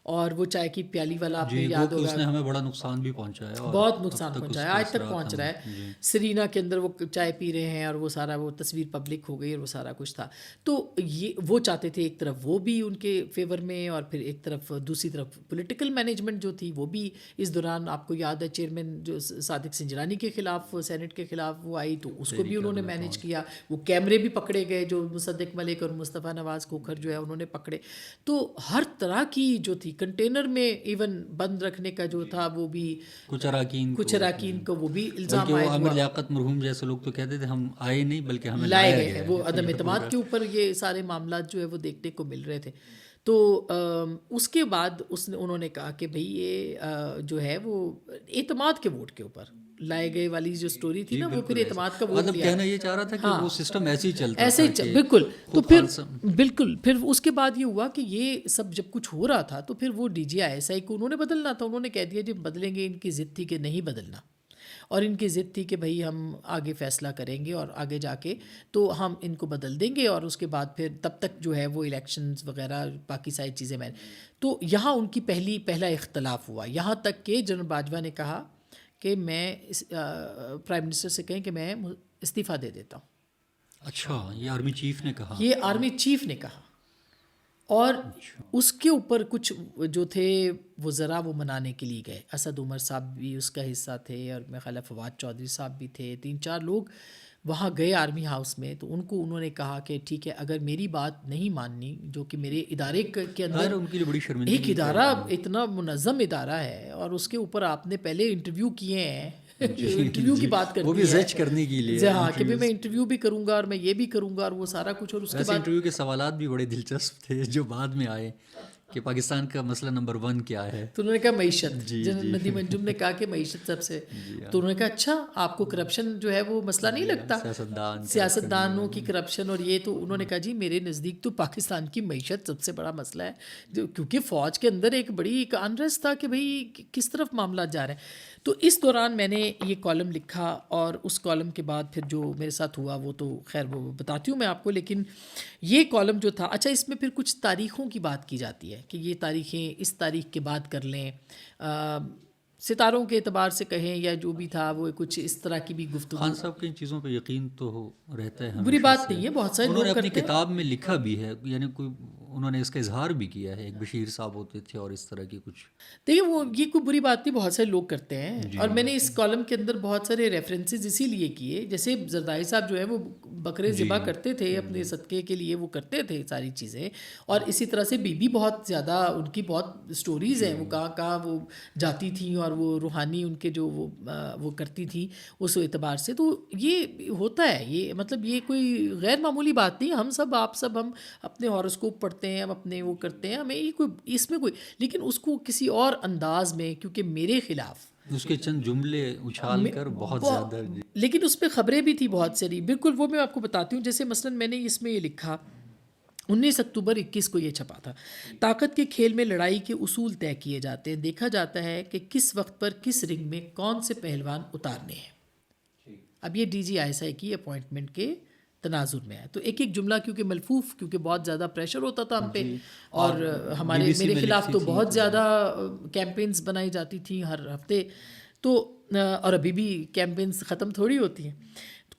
اور وہ چائے کی پیالی والا آپ نے یاد ہوگا، اس نے ہمیں بڑا نقصان بھی پہنچایا، بہت نقصان پہنچایا، آج تک پہنچ رہا ہے. سرینا کے اندر وہ چائے پی رہے ہیں اور وہ سارا وہ تصویر پبلک ہو گئی اور وہ سارا کچھ تھا. تو یہ وہ چاہتے تھے ایک طرف وہ بھی ان کے فیور میں، اور پھر ایک طرف دوسری طرف پولیٹیکل مینجمنٹ جو تھی وہ بھی اس دوران، آپ کو یاد ہے چیئرمین جو صادق سنجرانی کے خلاف سینٹ کے خلاف وہ آئی تو اس کو بھی انہوں نے مینیج کیا. وہ کیمرے بھی پکڑے گئے جو مصدق ملک اور مصطفیٰ نواز کھوکھر جو ہے انہوں نے پکڑے. تو ہر طرح کی جو تھی کنٹینر میں ایون بند رکھنے کا جو تھا وہ بھی کچھ اراکین کو وہ بھی الزام عائد ہوا. عامر لیاقت مرحوم جیسے لوگ تو کہتے تھے ہم آئے نہیں بلکہ ہمیں لائے گئے ہیں. وہ عدم اعتماد کے اوپر یہ سارے معاملات جو ہے وہ دیکھنے کو مل رہے تھے. تو اس کے بعد انہوں نے کہا کہ بھئی یہ جو ہے وہ اعتماد کے ووٹ کے اوپر لائے گئے والی جو سٹوری تھی نا، وہ پھر اعتماد کا ووٹ لیا. کہنا یہ چاہ رہا تھا کہ وہ سسٹم ایسے ہی چلتا ایسے ہی بالکل. تو پھر بالکل پھر اس کے بعد یہ ہوا کہ یہ سب جب کچھ ہو رہا تھا تو پھر وہ ڈی جی آئی ایس آئی کو انہوں نے بدلنا تھا. انہوں نے کہہ دیا جی بدلیں گے، ان کی ضد تھی کہ نہیں بدلنا، اور ان کی ضد تھی کہ بھئی ہم آگے فیصلہ کریں گے اور آگے جا کے تو ہم ان کو بدل دیں گے، اور اس کے بعد پھر تب تک جو ہے وہ الیکشنز وغیرہ باقی ساری چیزیں میں. تو یہاں ان کی پہلا اختلاف ہوا، یہاں تک کہ جنرل باجوہ نے کہا کہ میں پرائم منسٹر سے کہیں کہ میں استعفیٰ دے دیتا ہوں. اچھا، یہ آرمی چیف نے کہا؟ یہ آرمی چیف نے کہا. اور اس کے اوپر کچھ جو تھے وزراء وہ منانے کے لیے گئے. اسد عمر صاحب بھی اس کا حصہ تھے اور میرے خیال ہے فواد چودھری صاحب بھی تھے. 3-4 لوگ وہاں گئے آرمی ہاؤس میں. تو انہوں نے کہا کہ ٹھیک ہے اگر میری بات نہیں ماننی, جو کہ میرے ادارے کے اندر ان کے لیے بڑی شرمندگی ایک ادارہ اتنا منظم ادارہ ہے اور اس کے اوپر آپ نے پہلے انٹرویو کیے ہیں, انٹرویو کی بات کرنی ہے, وہ بھی زچ کرنے کے لیے. ہاں کہ میں انٹرویو بھی کروں گا اور میں یہ بھی کروں گا اور وہ سارا کچھ. اور اس کے بعد انٹرویو کے سوالات بھی بڑے دلچسپ تھے جو بعد میں آئے کہ پاکستان کا مسئلہ نمبر 1 کیا ہے. تو انہوں نے کہا معیشت. جنرل ندیم انجم نے کہا کہ معیشت سب سے. تو انہوں نے کہا اچھا آپ کو کرپشن جو ہے وہ مسئلہ نہیں لگتا, سیاستدانوں کی کرپشن اور یہ. تو انہوں نے کہا جی میرے نزدیک تو پاکستان کی معیشت سب سے بڑا مسئلہ ہے, کیونکہ فوج کے اندر ایک بڑی ایک انریسٹ تھا کہ بھئی کس طرف معاملات جا رہے ہیں. تو اس دوران میں نے یہ کالم لکھا اور اس کالم کے بعد پھر جو میرے ساتھ ہوا وہ تو خیر وہ بتاتی ہوں میں آپ کو. لیکن یہ کالم جو تھا, اچھا اس میں پھر کچھ تاریخوں کی بات کی جاتی ہے کہ یہ تاریخیں اس تاریخ کے بعد کر لیں, ستاروں کے اعتبار سے کہیں یا جو بھی تھا وہ کچھ اس طرح کی بھی گفتگو. خان صاحب کے ان چیزوں پہ یقین تو رہتا ہے, بری بات نہیں ہے, بہت سارے انہوں لوگ نے اپنی کرتے ہیں. کتاب میں لکھا بھی ہے, یعنی کوئی انہوں نے اس کا اظہار بھی کیا ہے. ایک بشیر صاحب ہوتے تھے اور اس طرح کی کچھ. دیکھیے وہ یہ کوئی بری بات نہیں, بہت سارے لوگ کرتے ہیں. اور میں نے اس کالم کے اندر بہت سارے ریفرنسز اسی لیے کیے, جیسے زرداری صاحب جو ہے وہ بکرے ذبح کرتے تھے اپنے صدقے کے لیے, وہ کرتے تھے ساری چیزیں. اور اسی طرح سے بی بی بہت زیادہ ان کی بہت سٹوریز ہیں, وہ کہاں وہ جاتی تھیں اور وہ روحانی ان کے جو وہ کرتی تھی اس اعتبار سے. تو یہ ہوتا ہے, یہ مطلب یہ کوئی غیر معمولی بات نہیں. ہم سب آپ سب ہم اپنے ہاروسکوپ پڑھتے ہیں, ہم اپنے وہ کرتے ہیں, ہمیں یہ کوئی اس میں کوئی, لیکن اس کو کسی اور انداز میں, کیونکہ میرے خلاف اس کے چند جملے اچھال کر بہت زیادہ. لیکن اس پہ خبریں بھی تھی بہت ساری. بالکل وہ میں آپ کو بتاتی ہوں. جیسے مثلا میں نے اس میں یہ لکھا 19 اکتوبر 21 کو یہ چھپا تھا. طاقت کے کھیل میں لڑائی کے اصول طے کیے جاتے ہیں. دیکھا جاتا ہے کہ کس وقت پر کس رنگ میں کون سے پہلوان اتارنے ہیں. اب یہ ڈی جی آئی ایس آئی کی اپوائنٹمنٹ کے تناظر میں ہے. تو ایک ایک جملہ کیونکہ ملفوف, کیونکہ بہت زیادہ پریشر ہوتا تھا ہم پہ, اور میرے خلاف تو بہت زیادہ کیمپینز بنائی جاتی تھیں ہر ہفتے. تو اور ابھی بھی کیمپینز ختم تھوڑی ہوتی ہیں.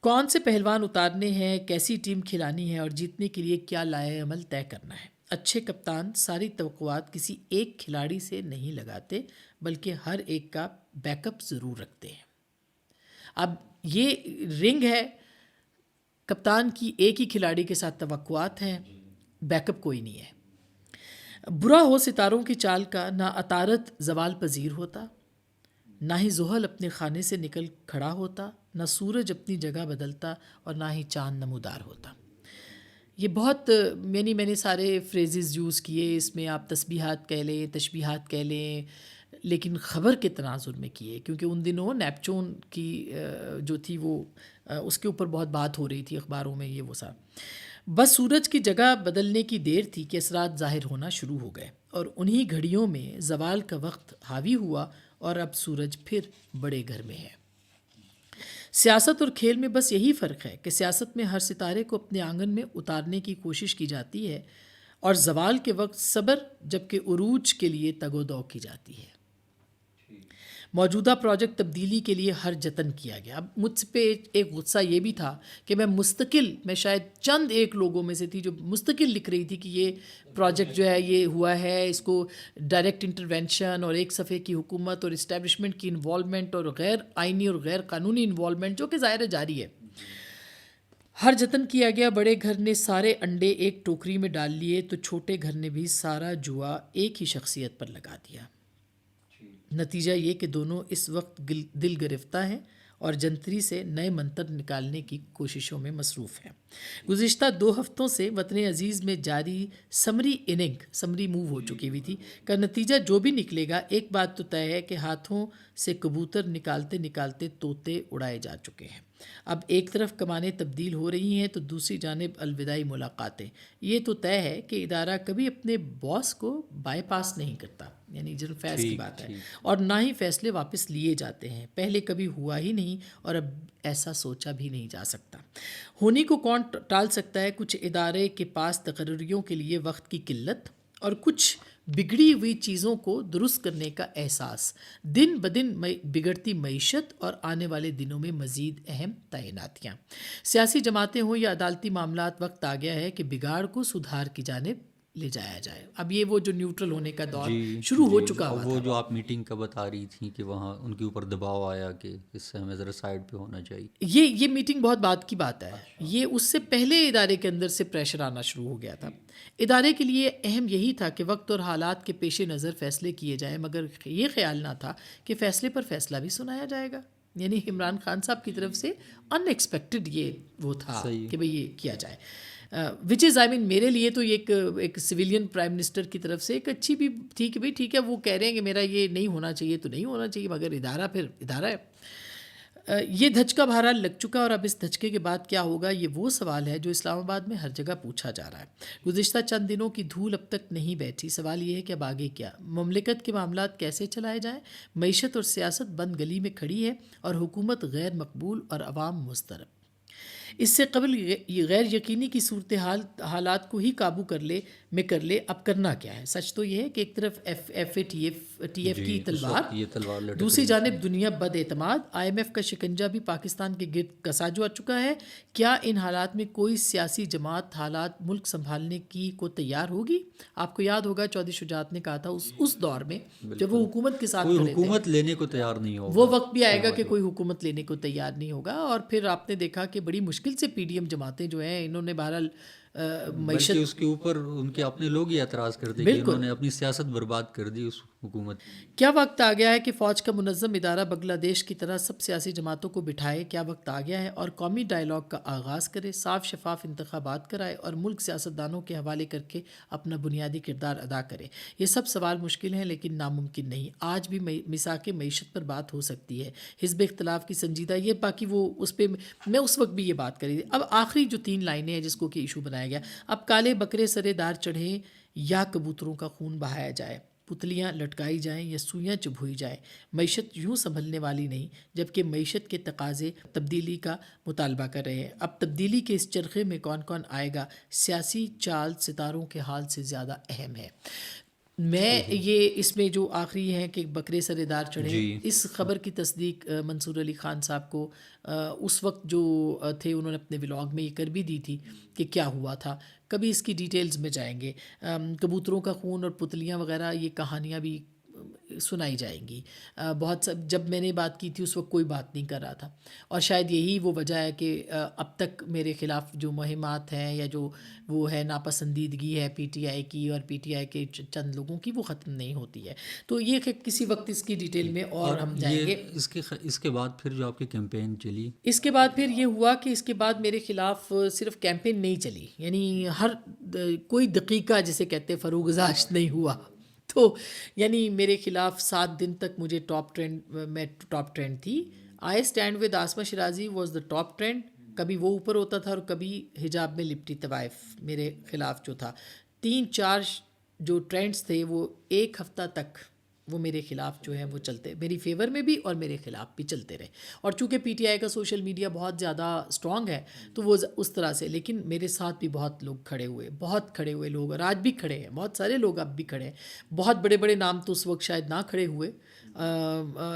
کون سے پہلوان اتارنے ہیں, کیسی ٹیم کھلانی ہے اور جیتنے کے لیے کیا لائحہ عمل طے کرنا ہے. اچھے کپتان ساری توقعات کسی ایک کھلاڑی سے نہیں لگاتے, بلکہ ہر ایک کا بیک اپ ضرور رکھتے ہیں. اب یہ رنگ ہے, کپتان کی ایک ہی کھلاڑی کے ساتھ توقعات ہیں, بیک اپ کوئی نہیں ہے. برا ہو ستاروں کی چال کا, نہ عطارد زوال پذیر ہوتا, نہ ہی زحل اپنے خانے سے نکل کھڑا ہوتا, نہ سورج اپنی جگہ بدلتا, اور نہ ہی چاند نمودار ہوتا. یہ بہت میں نے سارے فریزز یوز کیے اس میں. آپ تسبیحات کہہ لیں, تشبیہات کہہ لیں, لیکن خبر کے تناظر میں کیے, کیونکہ ان دنوں نیپچون کی جو تھی وہ اس کے اوپر بہت بات ہو رہی تھی اخباروں میں. یہ وہ سا بس سورج کی جگہ بدلنے کی دیر تھی کہ اثرات ظاہر ہونا شروع ہو گئے, اور انہی گھڑیوں میں زوال کا وقت حاوی ہوا, اور اب سورج پھر بڑے گھر میں ہے. سیاست اور کھیل میں بس یہی فرق ہے کہ سیاست میں ہر ستارے کو اپنے آنگن میں اتارنے کی کوشش کی جاتی ہے, اور زوال کے وقت صبر, جبکہ عروج کے لیے تگ و دو کی جاتی ہے. موجودہ پروجیکٹ تبدیلی کے لیے ہر جتن کیا گیا. اب مجھ پہ ایک غصہ یہ بھی تھا کہ میں شاید چند ایک لوگوں میں سے تھی جو مستقل لکھ رہی تھی کہ یہ پروجیکٹ جو ہے یہ ہوا ہے, اس کو ڈائریکٹ انٹرونشن اور ایک صفحے کی حکومت اور اسٹیبلشمنٹ کی انوالومنٹ اور غیر آئینی اور غیر قانونی انوالومنٹ, جو کہ ظاہر جاری ہے. ہر جتن کیا گیا. بڑے گھر نے سارے انڈے ایک ٹوکری میں ڈال لیے, تو چھوٹے گھر نے بھی سارا جوا ایک ہی شخصیت پر لگا دیا. نتیجہ یہ کہ دونوں اس وقت دل گرفتہ ہیں اور جنتری سے نئے منتر نکالنے کی کوششوں میں مصروف ہیں. گزشتہ 2 ہفتوں سے وطن عزیز میں جاری سمری موو ہو چکی ہوئی تھی کا نتیجہ جو بھی نکلے گا, ایک بات تو طے ہے کہ ہاتھوں سے کبوتر نکالتے نکالتے طوطے اڑائے جا چکے ہیں. اب ایک طرف کمانیں تبدیل ہو رہی ہیں تو دوسری جانب الوداعی ملاقاتیں. یہ تو طے ہے کہ ادارہ کبھی اپنے باس کو بائی پاس نہیں کرتا, یعنی جنرل فیض کی بات ہے, اور نہ ہی فیصلے واپس لیے جاتے ہیں. پہلے کبھی ہوا ہی نہیں, اور اب ایسا سوچا بھی نہیں جا سکتا. ہونی کو کون ٹال سکتا ہے؟ کچھ ادارے کے پاس تقرریوں کے لیے وقت کی قلت, اور کچھ بگڑی ہوئی چیزوں کو درست کرنے کا احساس. دن بدن بگڑتی معیشت اور آنے والے دنوں میں مزید اہم تعیناتیاں. سیاسی جماعتیں ہوں یا عدالتی معاملات, وقت آ گیا ہے کہ بگاڑ کو سدھار کی جانب لے جایا جائے. اب یہ وہ جو نیوٹرل ہونے کا دور جی شروع ہو جی، چکا اور ہوا وہ تھا. جو آپ میٹنگ کا بتا رہی تھیں کہ وہاں ان کے اوپر دباؤ آیا کہ اس سے ہمیں ذرا سائڈ پہ ہونا چاہیے. یہ میٹنگ بہت بعد کی بات ہے. یہ اس سے پہلے ادارے کے اندر سے پریشر آنا شروع ہو گیا تھا. ادارے کے لیے اہم یہی تھا کہ وقت اور حالات کے پیش نظر فیصلے کیے جائیں، مگر یہ خیال نہ تھا کہ فیصلے پر فیصلہ بھی سنایا جائے گا. یعنی عمران خان صاحب کی طرف سے ان ایکسپیکٹڈ یہ وہ تھا صحیح. کہ بھئی یہ کیا جائے. وچ از میرے لیے تو یہ ایک سویلین پرائم منسٹر کی طرف سے ایک اچھی بھی تھی کہ بھئی ٹھیک ہے، وہ کہہ رہے ہیں کہ میرا یہ نہیں ہونا چاہیے تو نہیں ہونا چاہیے، مگر ادارہ پھر ادارہ ہے. یہ دھچکا بہرحال لگ چکا، اور اب اس دھچکے کے بعد کیا ہوگا، یہ وہ سوال ہے جو اسلام آباد میں ہر جگہ پوچھا جا رہا ہے. گزشتہ چند دنوں کی دھول اب تک نہیں بیٹھی. سوال یہ ہے کہ اب آگے کیا، مملکت کے معاملات کیسے چلائے جائیں. معیشت اور سیاست بند گلی میں کھڑی ہے اور حکومت غیر مقبول اور عوام مضطرب. اس سے قبل غیر یقینی کی حالات کو ہی قابو کر لے اب کرنا کیا ہے. سچ تو یہ ہے کہ ایک طرف ایف اے ٹی ایف کی تلوار، یہ تلوار لٹک دوسری رہی جانب دنیا بد اعتماد. آئی ایم ایف کا شکنجہ بھی پاکستان کے گرد کسا جا چکا ہے. کیا ان حالات میں کوئی سیاسی جماعت حالات ملک سنبھالنے کو تیار ہوگی؟ آپ کو یاد ہوگا چودھری شجاعت نے کہا تھا اس دور میں جب وہ حکومت کے ساتھ کوئی کھڑے تھے، حکومت لینے کو تیار نہیں ہوگا. وہ وقت بھی آئے گا کہ کوئی حکومت لینے کو تیار نہیں ہوگا. اور پھر آپ نے دیکھا کہ بڑی مشکل سے پی ڈی ایم جماعتیں جو ہیں انہوں نے بہرحال معیشت، بلکہ اس کے اوپر ان کے اپنے لوگ ہی اعتراض کرتے کہ انہوں نے اپنی سیاست برباد کر دی اس حکومت. کیا وقت آ گیا ہے کہ فوج کا منظم ادارہ بنگلہ دیش کی طرح سب سیاسی جماعتوں کو بٹھائے؟ کیا وقت آ گیا ہے اور قومی ڈائیلاگ کا آغاز کرے، صاف شفاف انتخابات کرائے اور ملک سیاستدانوں کے حوالے کر کے اپنا بنیادی کردار ادا کرے؟ یہ سب سوال مشکل ہیں لیکن ناممکن نہیں. آج بھی مساق معیشت پر بات ہو سکتی ہے، حزب اختلاف کی سنجیدہ، یہ باقی وہ اس پہ میں اس وقت بھی یہ بات کری تھی. اب آخری جو 3 لائنیں ہیں جس کو کہ ایشو بنایا گیا، اب کالے بکرے سرے دار چڑھیں یا کبوتروں کا خون بہایا جائے، پتلیاں لٹکائی جائیں یا سوئیاں چبھوئی جائیں. معیشت یوں سنبھلنے والی نہیں، جبکہ معیشت کے تقاضے تبدیلی کا مطالبہ کر رہے ہیں. اب تبدیلی کے اس چرخے میں کون کون آئے گا، سیاسی چال ستاروں کے حال سے زیادہ اہم ہے. میں یہ اس میں جو آخری ہے کہ بکرے سرے دار چڑھیں، اس خبر کی تصدیق منصور علی خان صاحب کو اس وقت جو تھے انہوں نے اپنے ولاگ میں یہ کر بھی دی تھی کہ کیا ہوا تھا. کبھی اس کی ڈیٹیلز میں جائیں گے. کبوتروں کا خون اور پتلیاں وغیرہ یہ کہانیاں بھی سنائی جائیں گی. بہت جب میں نے بات کی تھی اس وقت کوئی بات نہیں کر رہا تھا، اور شاید یہی وہ وجہ ہے کہ اب تک میرے خلاف جو مہمات ہیں یا جو وہ ہے ناپسندیدگی ہے پی ٹی آئی کی اور پی ٹی آئی کے چند لوگوں کی، وہ ختم نہیں ہوتی ہے. تو یہ کہ کسی وقت اس کی ڈیٹیل میں اور ہم جائیں گے. اس کے بعد پھر جو آپ کی کیمپین چلی، اس کے بعد پھر یہ ہوا کہ اس کے بعد میرے خلاف صرف کیمپین نہیں چلی، یعنی ہر کوئی دقیقہ جسے کہتے فروغزاشت نہیں ہوا. تو یعنی میرے خلاف 7 دن تک مجھے ٹاپ ٹرینڈ تھی. I stand with Asma Shirazi was the top trend. کبھی وہ اوپر ہوتا تھا اور کبھی حجاب میں لپٹی طوائف میرے خلاف جو تھا. 3-4 جو ٹرینڈز تھے وہ ایک ہفتہ تک وہ میرے خلاف جو ہیں وہ چلتے، میری فیور میں بھی اور میرے خلاف بھی چلتے رہے. اور چونکہ پی ٹی آئی کا سوشل میڈیا بہت زیادہ اسٹرانگ ہے تو وہ اس طرح سے، لیکن میرے ساتھ بھی بہت لوگ کھڑے ہوئے لوگ، اور آج بھی کھڑے ہیں. بہت سارے لوگ اب بھی کھڑے ہیں. بہت بڑے بڑے نام تو اس وقت شاید نہ کھڑے ہوئے،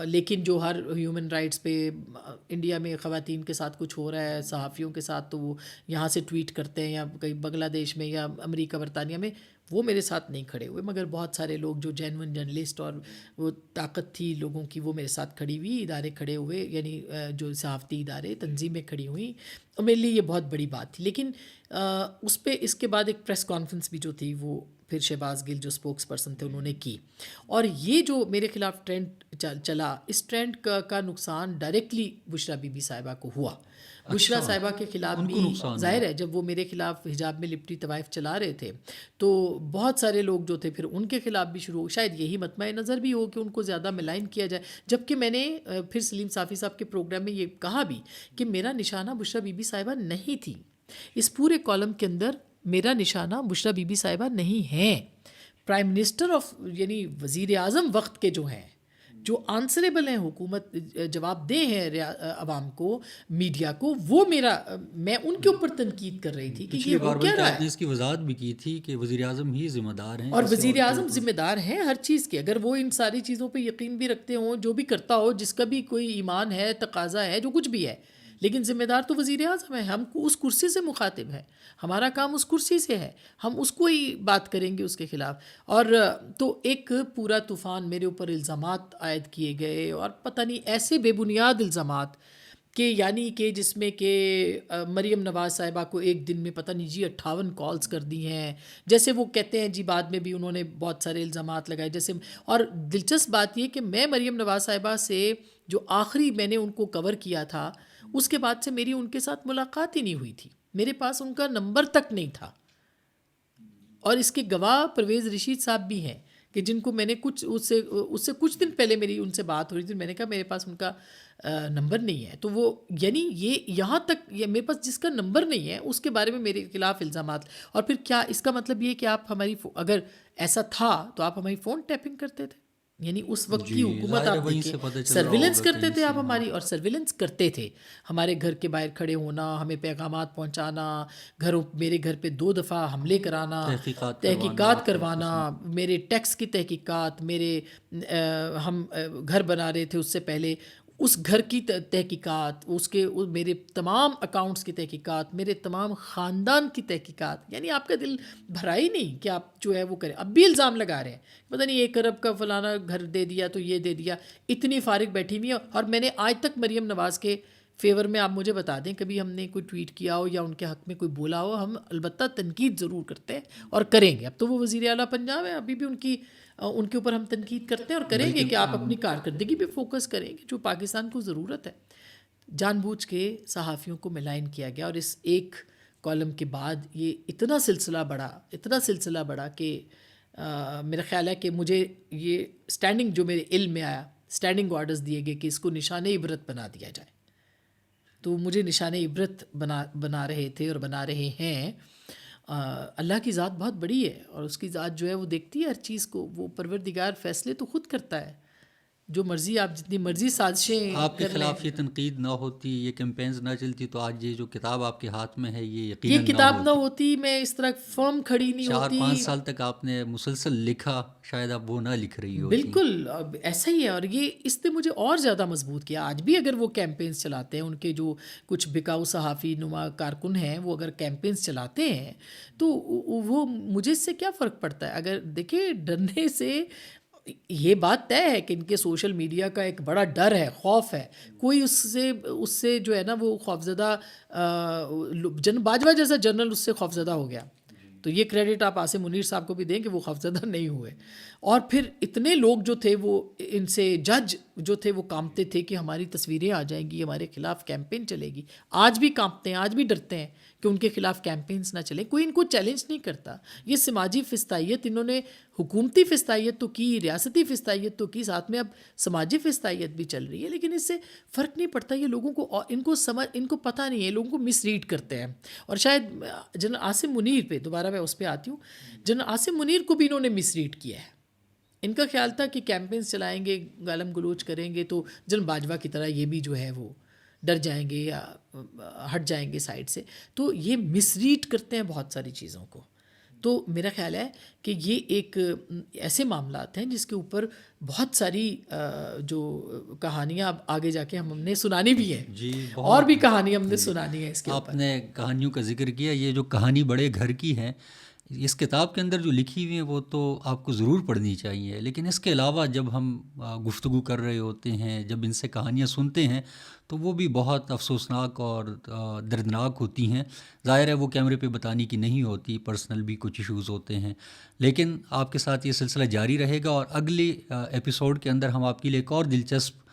لیکن جو ہر ہیومن رائٹس پہ انڈیا میں خواتین کے ساتھ کچھ ہو رہا ہے، صحافیوں کے ساتھ، تو وہ یہاں سے ٹویٹ کرتے ہیں یا کہیں بنگلہ دیش میں یا امریکہ برطانیہ میں، وہ میرے ساتھ نہیں کھڑے ہوئے. مگر بہت سارے لوگ جو جینون جرنلسٹ اور وہ طاقت تھی لوگوں کی، وہ میرے ساتھ کھڑی ہوئی، ادارے کھڑے ہوئے، یعنی جو صحافتی ادارے تنظیمیں کھڑی ہوئیں، اور میرے لیے یہ بہت بڑی بات تھی. لیکن اس کے بعد ایک پریس کانفرنس بھی جو تھی وہ پھر شہباز گل جو اسپوکس پرسن تھے انہوں نے کی. اور یہ جو میرے خلاف ٹرینڈ چلا، اس ٹرینڈ کا نقصان ڈائریکٹلی بشریٰ بی بی صاحبہ کو ہوا. بشریٰ صاحبہ کے خلاف بھی ظاہر ہے جب وہ میرے خلاف حجاب میں لپٹی طوائف چلا رہے تھے تو بہت سارے لوگ جو تھے پھر ان کے خلاف بھی شروع، شاید یہی مطمع نظر بھی ہو کہ ان کو زیادہ ملائن کیا جائے. جبکہ میں نے پھر سلیم صافی صاحب کے پروگرام میں یہ کہا بھی کہ میرا نشانہ بشریٰ بی بی صاحبہ نہیں تھی. اس پورے کالم کے اندر میرا نشانہ بشریٰ بی بی صاحبہ نہیں ہیں. پرائم منسٹر یعنی وزیر اعظم وقت کے جو ہیں، جو آنسریبل ہیں، حکومت جواب دہ ہیں عوام کو، میڈیا کو، وہ میں ان کے اوپر تنقید کر رہی تھی کہ یہ ہو کیا رہا ہے. آپ نے اس کی وضاحت بھی کی تھی کہ وزیر اعظم ہی ذمہ دار ہیں، اور وزیر اعظم ذمہ دار ہیں ہر چیز کے. اگر وہ ان ساری چیزوں پہ یقین بھی رکھتے ہوں، جو بھی کرتا ہو، جس کا بھی کوئی ایمان ہے، تقاضا ہے، جو کچھ بھی ہے، لیکن ذمہ دار تو وزیر اعظم ہے، ہم کو اس کرسی سے مخاطب ہے، ہمارا کام اس کرسی سے ہے، ہم اس کو ہی بات کریں گے اس کے خلاف. اور تو ایک پورا طوفان میرے اوپر الزامات عائد کیے گئے، اور پتہ نہیں ایسے بے بنیاد الزامات کہ یعنی کہ جس میں کہ مریم نواز صاحبہ کو ایک دن میں پتہ نہیں جی 58 کالز کر دی ہیں، جیسے وہ کہتے ہیں جی بعد میں بھی انہوں نے بہت سارے الزامات لگائے جیسے. اور دلچسپ بات یہ کہ میں مریم نواز صاحبہ سے جو آخری میں نے ان کو کور کیا تھا اس کے بعد سے میری ان کے ساتھ ملاقات ہی نہیں ہوئی تھی، میرے پاس ان کا نمبر تک نہیں تھا. اور اس کے گواہ پرویز رشید صاحب بھی ہیں کہ جن کو میں نے اس سے کچھ دن پہلے میری ان سے بات ہو رہی تھی، میں نے کہا میرے پاس ان کا نمبر نہیں ہے. تو وہ یعنی یہ یہاں تک میرے پاس جس کا نمبر نہیں ہے اس کے بارے میں میرے خلاف الزامات. اور پھر کیا اس کا مطلب یہ کہ آپ ہماری اگر ایسا تھا تو آپ ہماری فون ٹیپنگ کرتے تھے، یعنی اس وقت کی حکومت آپ دیکھیں سرویلنس کرتے تھے آپ ہماری، اور سرویلنس کرتے تھے ہمارے گھر کے باہر کھڑے ہونا، ہمیں پیغامات پہنچانا، میرے گھر پہ 2 دفعہ حملے کرانا، تحقیقات کروانا، میرے ٹیکس کی تحقیقات، میرے ہم گھر بنا رہے تھے اس سے پہلے اس گھر کی تحقیقات، میرے تمام اکاؤنٹس کی تحقیقات، میرے تمام خاندان کی تحقیقات. یعنی آپ کا دل بھرا ہی نہیں کہ آپ جو ہے وہ کریں. اب بھی الزام لگا رہے ہیں پتہ نہیں 1 ارب کا فلانا گھر دے دیا تو یہ دے دیا، اتنی فارغ بیٹھی ہوئی ہے. اور میں نے آج تک مریم نواز کے فیور میں آپ مجھے بتا دیں کبھی ہم نے کوئی ٹویٹ کیا ہو یا ان کے حق میں کوئی بولا ہو، ہم البتہ تنقید ضرور کرتے ہیں اور کریں گے. اب تو وہ وزیر اعلیٰ پنجاب ہے، ابھی بھی ان کے اوپر ہم تنقید کرتے ہیں اور کریں گے کہ آپ اپنی کارکردگی پہ فوکس کریں گے جو پاکستان کو ضرورت ہے. جان بوجھ کے صحافیوں کو ملائن کیا گیا، اور اس ایک کالم کے بعد یہ اتنا سلسلہ بڑھا کہ میرا خیال ہے کہ مجھے یہ اسٹینڈنگ جو میرے علم میں آیا، اسٹینڈنگ آرڈرز دیے گئے کہ اس کو نشان عبرت بنا دیا جائے. تو مجھے نشان عبرت بنا رہے تھے اور بنا رہے ہیں. اللہ کی ذات بہت بڑی ہے اور اس کی ذات جو ہے وہ دیکھتی ہے ہر چیز کو. وہ پروردگار فیصلے تو خود کرتا ہے، جو مرضی آپ جتنی مرضی سازشیں آپ کے خلاف یہ تنقید نہ ہوتی، یہ کیمپینز نہ چلتی تو آج یہ جو کتاب آپ کے ہاتھ میں ہے یہ یقیناً یہ کتاب نہ ہوتی، میں اس طرح فرم کھڑی نہیں ہوتی. 4-5 سال تک آپ نے مسلسل لکھا، شاید اب وہ نہ لکھ رہی ہوتی. بالکل ایسا ہی ہے، اور یہ اس نے مجھے اور زیادہ مضبوط کیا. آج بھی اگر وہ کیمپینز چلاتے ہیں، ان کے جو کچھ بکاؤ صحافی نما کارکن ہیں وہ اگر کیمپینز چلاتے ہیں تو وہ مجھے اس سے کیا فرق پڑتا ہے. اگر دیکھیں ڈرنے سے یہ بات طے ہے کہ ان کے سوشل میڈیا کا ایک بڑا ڈر ہے، خوف ہے. کوئی اس سے جو ہے نا وہ خوفزدہ باجوہ جیسا جنرل اس سے خوفزدہ ہو گیا. تو یہ کریڈٹ آپ عاصم منیر صاحب کو بھی دیں کہ وہ خوفزدہ نہیں ہوئے. اور پھر اتنے لوگ جو تھے وہ ان سے جج جو تھے وہ کانپتے تھے کہ ہماری تصویریں آ جائیں گی، ہمارے خلاف کیمپین چلے گی. آج بھی کانپتے ہیں، آج بھی ڈرتے ہیں کہ ان کے خلاف کیمپینز نہ چلیں. کوئی ان کو چیلنج نہیں کرتا. یہ سماجی فسطائیت انہوں نے حکومتی فسطائیت تو کی، ریاستی فسطائیت تو کی، ساتھ میں اب سماجی فسطائیت بھی چل رہی ہے. لیکن اس سے فرق نہیں پڑتا. یہ لوگوں کو ان کو پتہ نہیں ہے، لوگوں کو مس ریڈ کرتے ہیں. اور شاید جنرل عاصم منیر پہ دوبارہ میں اس پہ آتی ہوں، جنرل عاصم منیر کو بھی انہوں نے مس ریڈ کیا ہے. ان کا خیال تھا کہ کیمپینز چلائیں گے، گالم گلوچ کریں گے تو جنرل باجوہ کی طرح یہ بھی جو ہے وہ ڈر جائیں گے یا ہٹ جائیں گے سائڈ سے. تو یہ مس ریڈ کرتے ہیں بہت ساری چیزوں کو. تو میرا خیال ہے کہ یہ ایک ایسے معاملات ہیں جس کے اوپر بہت ساری جو کہانیاں آگے جا کے ہم نے سنانی بھی ہیں. جی، اور بھی کہانی ہم نے سنانی ہے اس کے اوپر. آپ نے کہانیوں کا ذکر کیا، یہ جو کہانی بڑے گھر کی ہے اس کتاب کے اندر جو لکھی ہوئی ہیں وہ تو آپ کو ضرور پڑھنی چاہیے. لیکن اس کے علاوہ جب ہم گفتگو کر رہے ہوتے ہیں، جب ان سے کہانیاں سنتے ہیں تو وہ بھی بہت افسوسناک اور دردناک ہوتی ہیں. ظاہر ہے وہ کیمرے پہ بتانے کی نہیں ہوتی، پرسنل بھی کچھ ایشوز ہوتے ہیں. لیکن آپ کے ساتھ یہ سلسلہ جاری رہے گا اور اگلے ایپیسوڈ کے اندر ہم آپ کے لیے ایک اور دلچسپ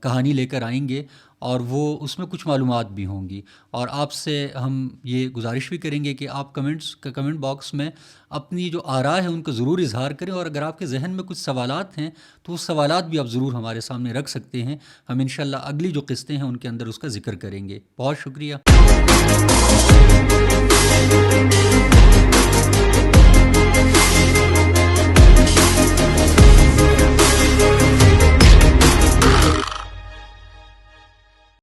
کہانی لے کر آئیں گے اور وہ اس میں کچھ معلومات بھی ہوں گی. اور آپ سے ہم یہ گزارش بھی کریں گے کہ آپ کمنٹ باکس میں اپنی جو آراء ہیں ان کو ضرور اظہار کریں. اور اگر آپ کے ذہن میں کچھ سوالات ہیں تو وہ سوالات بھی آپ ضرور ہمارے سامنے رکھ سکتے ہیں. ہم انشاءاللہ اگلی جو قسطیں ہیں ان کے اندر اس کا ذکر کریں گے. بہت شکریہ.